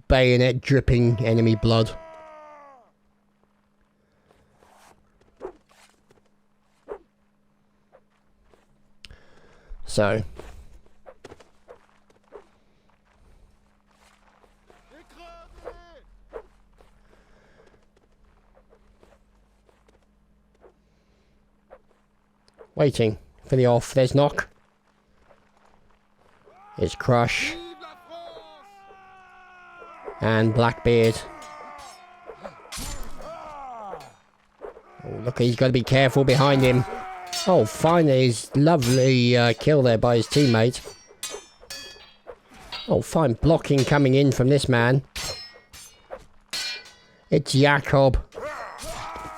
bayonet dripping enemy blood. So, waiting for the off. There's Knock. It's Crush. And Blackbeard. Oh, look, he's got to be careful behind him. Oh, finally, his lovely kill there by his teammate. Oh, fine blocking coming in from this man. It's Jakob.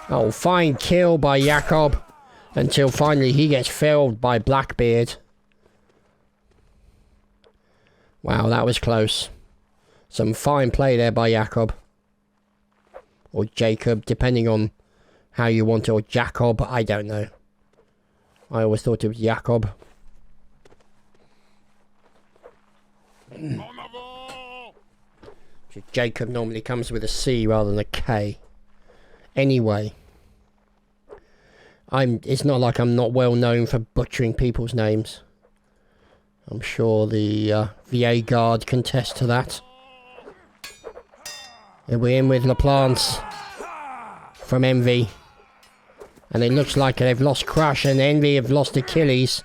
Oh, fine kill by Jakob. Until finally he gets felled by Blackbeard. Wow, that was close. Some fine play there by Jakob. Or Jacob, depending on how you want it. Or Jakob, I don't know. I always thought it was Jakob. Jacob normally comes with a C rather than a K. Anyway. It's not like I'm not well known for butchering people's names. I'm sure the VA guard can attest to that. And we're in with LaPlante from Envy. And it looks like they've lost Crush and Envy have lost Achilles.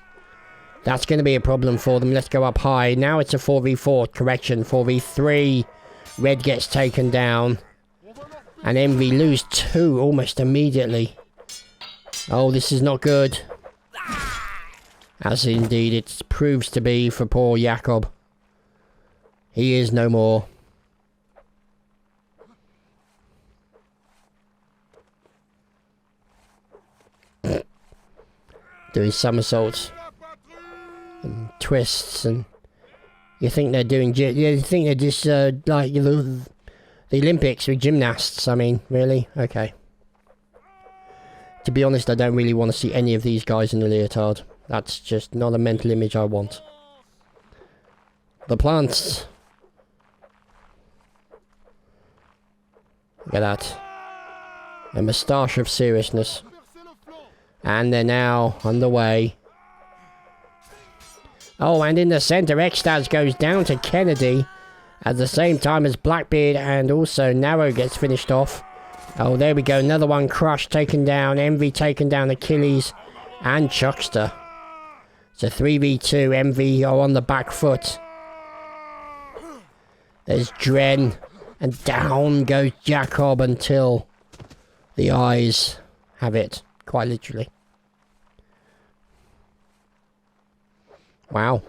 That's going to be a problem for them. Let's go up high. Now it's a 4v4. Correction, 4v3. Red gets taken down. And Envy lose 2 almost immediately. Oh, this is not good. As indeed it proves to be for poor Jakob. He is no more. Doing somersaults and twists, and you think they're doing you think they're just like the Olympics with gymnasts. I mean, really? Okay. To be honest, I don't really want to see any of these guys in the leotard. That's just not a mental image I want. The plants. Look at that. A moustache of seriousness. And they're now underway. Oh, and in the centre, Ekstaz goes down to Kennedy. At the same time as Blackbeard and also Narrow gets finished off. Oh, there we go. Another one. Crush taken down. Envy taken down. Achilles and Chuckster. It's a 3v2. Envy are on the back foot. There's Dren. And down goes Jakob until the eyes have it. Quite literally. Wow.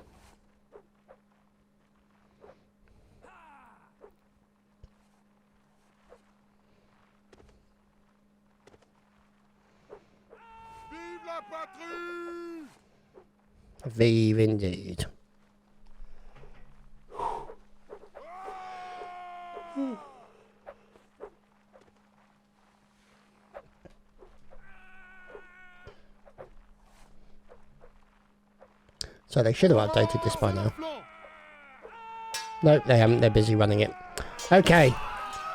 Vive la patrie! Vive indeed. So they should have updated this by now. Nope, they haven't. They're busy running it. Okay.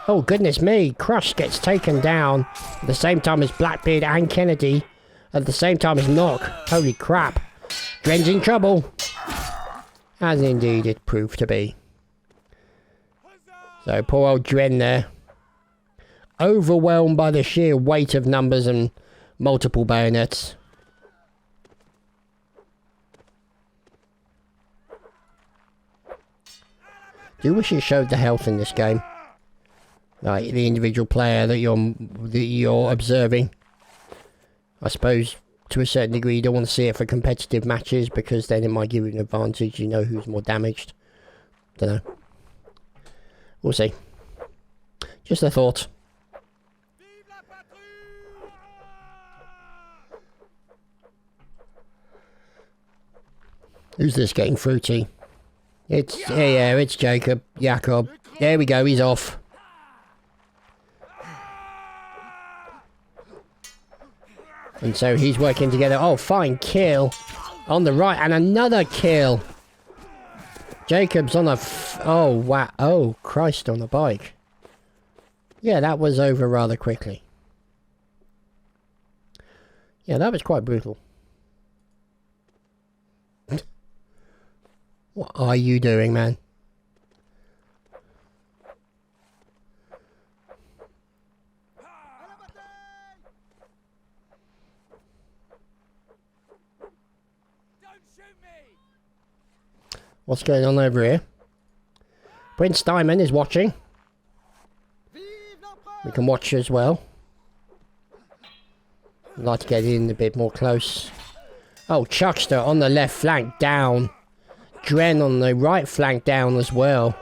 Oh, goodness me. Crush gets taken down at the same time as Blackbeard and Kennedy. At the same time as Knock. Holy crap. Dren's in trouble. As indeed it proved to be. So poor old Dren there. overwhelmed by the sheer weight of numbers and multiple bayonets. Do wish it showed the health in this game, like the individual player that you're observing. I suppose to a certain degree you don't want to see it for competitive matches because then it might give you an advantage. You know who's more damaged. Don't know. We'll see. Just a thought. Who's this getting fruity? It's yeah, it's Jacob. There we go, he's off. And so he's working together. Oh, fine kill on the right, and another kill. Jacob's on a oh wow, oh Christ, on a bike. Yeah, that was over rather quickly. Yeah, that was quite brutal. What are you doing, man? What's going on over here? Prince Diamond is watching. We can watch as well. I'd like to get in a bit more close. Oh, Chuckster on the left flank down. Dren on the right flank down as well.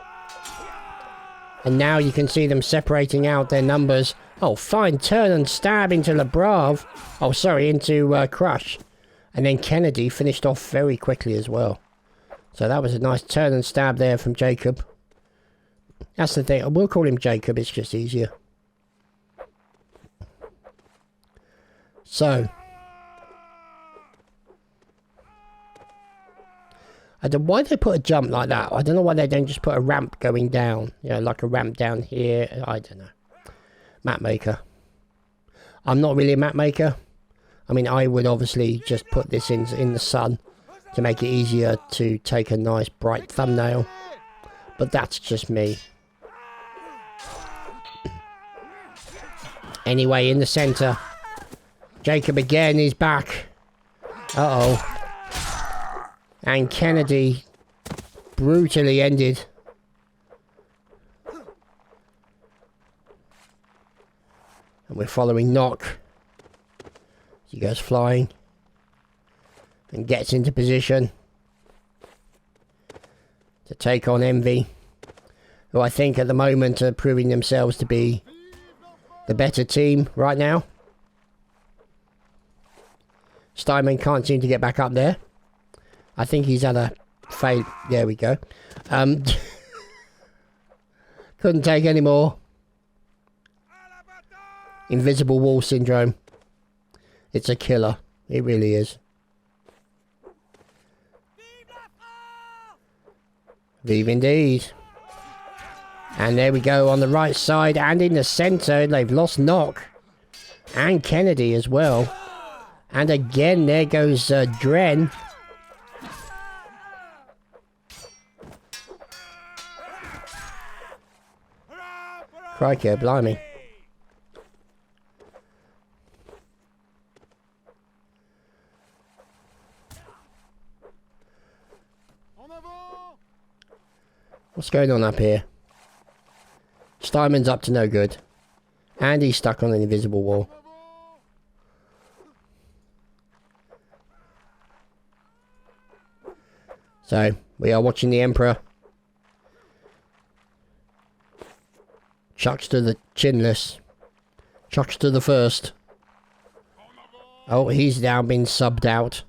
And now you can see them separating out their numbers. Oh, fine turn and stab into Labrave. Oh, sorry, into Crush. And then Kennedy finished off very quickly as well. So that was a nice turn and stab there from Jacob. That's the thing. We'll call him Jacob. It's just easier. So. I don't know why they put a jump like that. I don't know why they don't just put a ramp going down. You know, like a ramp down here. I don't know. Map maker. I'm not really a map maker. I mean, I would obviously just put this in the sun to make it easier to take a nice bright thumbnail. But that's just me. Anyway, in the centre. Jacob again is back. Uh-oh. And Kennedy brutally ended. And we're following Knock. He goes flying. And gets into position. To take on Envy. Who I think at the moment are proving themselves to be the better team right now. Steinman can't seem to get back up there. I think he's had a fail. There we go. Couldn't take any more. Invisible wall syndrome. It's a killer. It really is. Vive indeed. And there we go on the right side and in the centre. They've lost Knock. And Kennedy as well. And again there goes Dren. Crikey, blimey. What's going on up here? Steinman's up to no good. And he's stuck on an invisible wall. So, we are watching the Emperor. Chucks to the chinless. Chucks to the first. Oh, he's now been subbed out.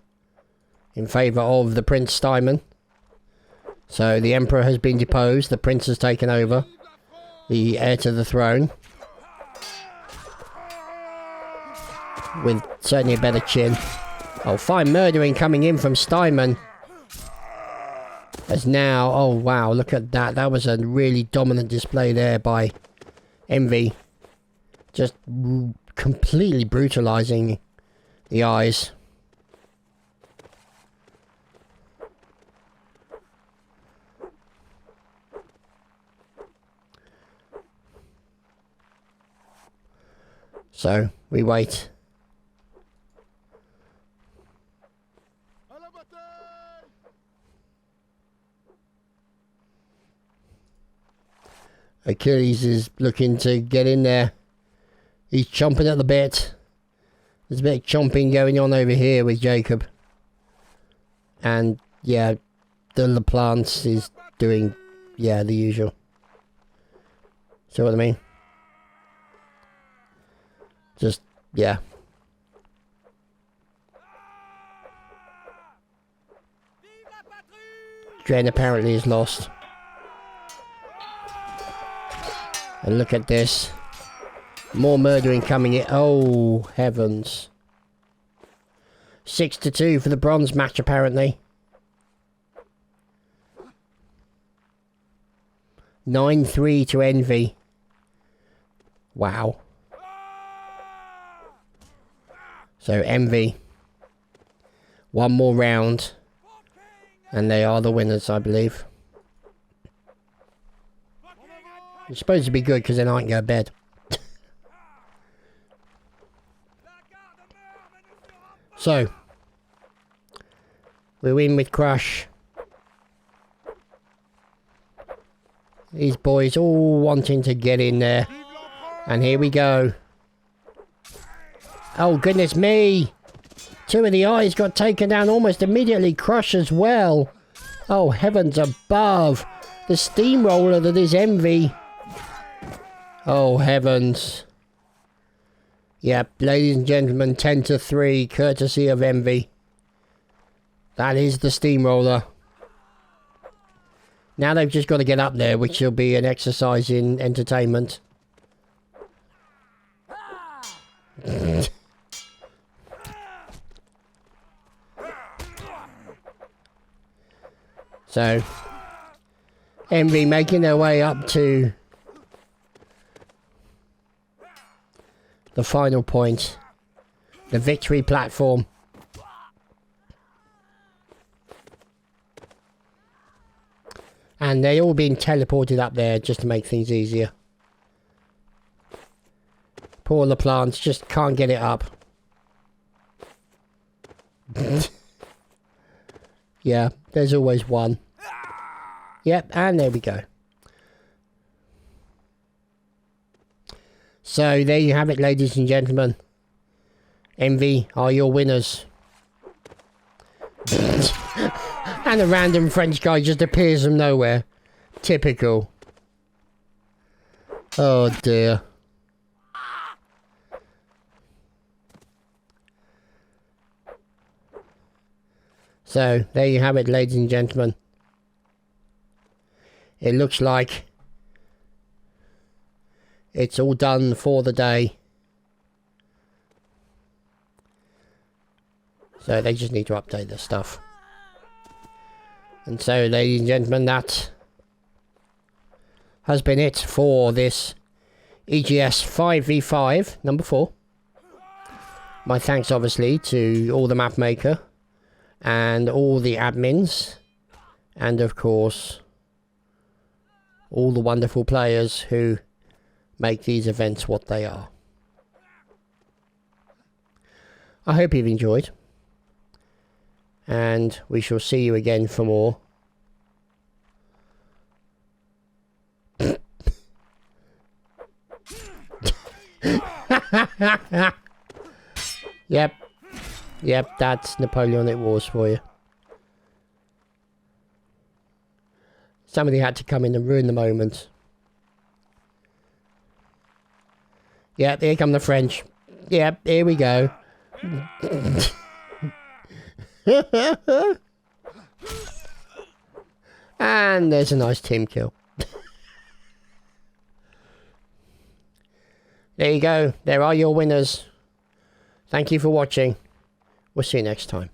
In favour of the Prince Steinman. So the Emperor has been deposed. The Prince has taken over. The heir to the throne. With certainly a better chin. Oh, fine murdering coming in from Steinman. As now, oh wow, look at that. That was a really dominant display there by Envy. Just completely brutalizing the eyes. So, we wait. À la bataille! Achilles is looking to get in there. He's chomping at the bit. There's a bit of chomping going on over here with Jacob. And, yeah, the LaPlante is doing, yeah, the usual. See what I mean? Just, yeah. Dren apparently is lost. And look at this. More murdering coming in. Oh, heavens. 6-2 for the bronze match, apparently. 9-3 to Envy. Wow. So, Envy. One more round. And they are the winners, I believe. It's supposed to be good because then I can go to bed. So, we're in with Crush. These boys all wanting to get in there. And here we go. Oh, goodness me. Two of the eyes got taken down almost immediately. Crush as well. Oh, heavens above. The steamroller that is Envy. Oh, heavens. Yep, ladies and gentlemen, 10-3, courtesy of Envy. That is the steamroller. Now they've just got to get up there, which will be an exercise in entertainment. So, Envy making their way up to the final point. The victory platform. And they all been teleported up there just to make things easier. Poor LaPlante just can't get it up. Yeah, there's always one. Yep, and there we go. So, there you have it, ladies and gentlemen. Envy are your winners. And a random French guy just appears from nowhere. Typical. Oh, dear. So, there you have it, ladies and gentlemen. It looks like it's all done for the day. So they just need to update their stuff. And so, ladies and gentlemen, that has been it for this EGS 5v5, number 4. My thanks, obviously, to all the map maker and all the admins. And, of course, all the wonderful players who make these events what they are. I hope you've enjoyed. And we shall see you again for more. Yep. Yep, that's Napoleonic Wars for you. Somebody had to come in and ruin the moment. Yep, here come the French. Yep, here we go. And there's a nice team kill. There you go. There are your winners. Thank you for watching. We'll see you next time.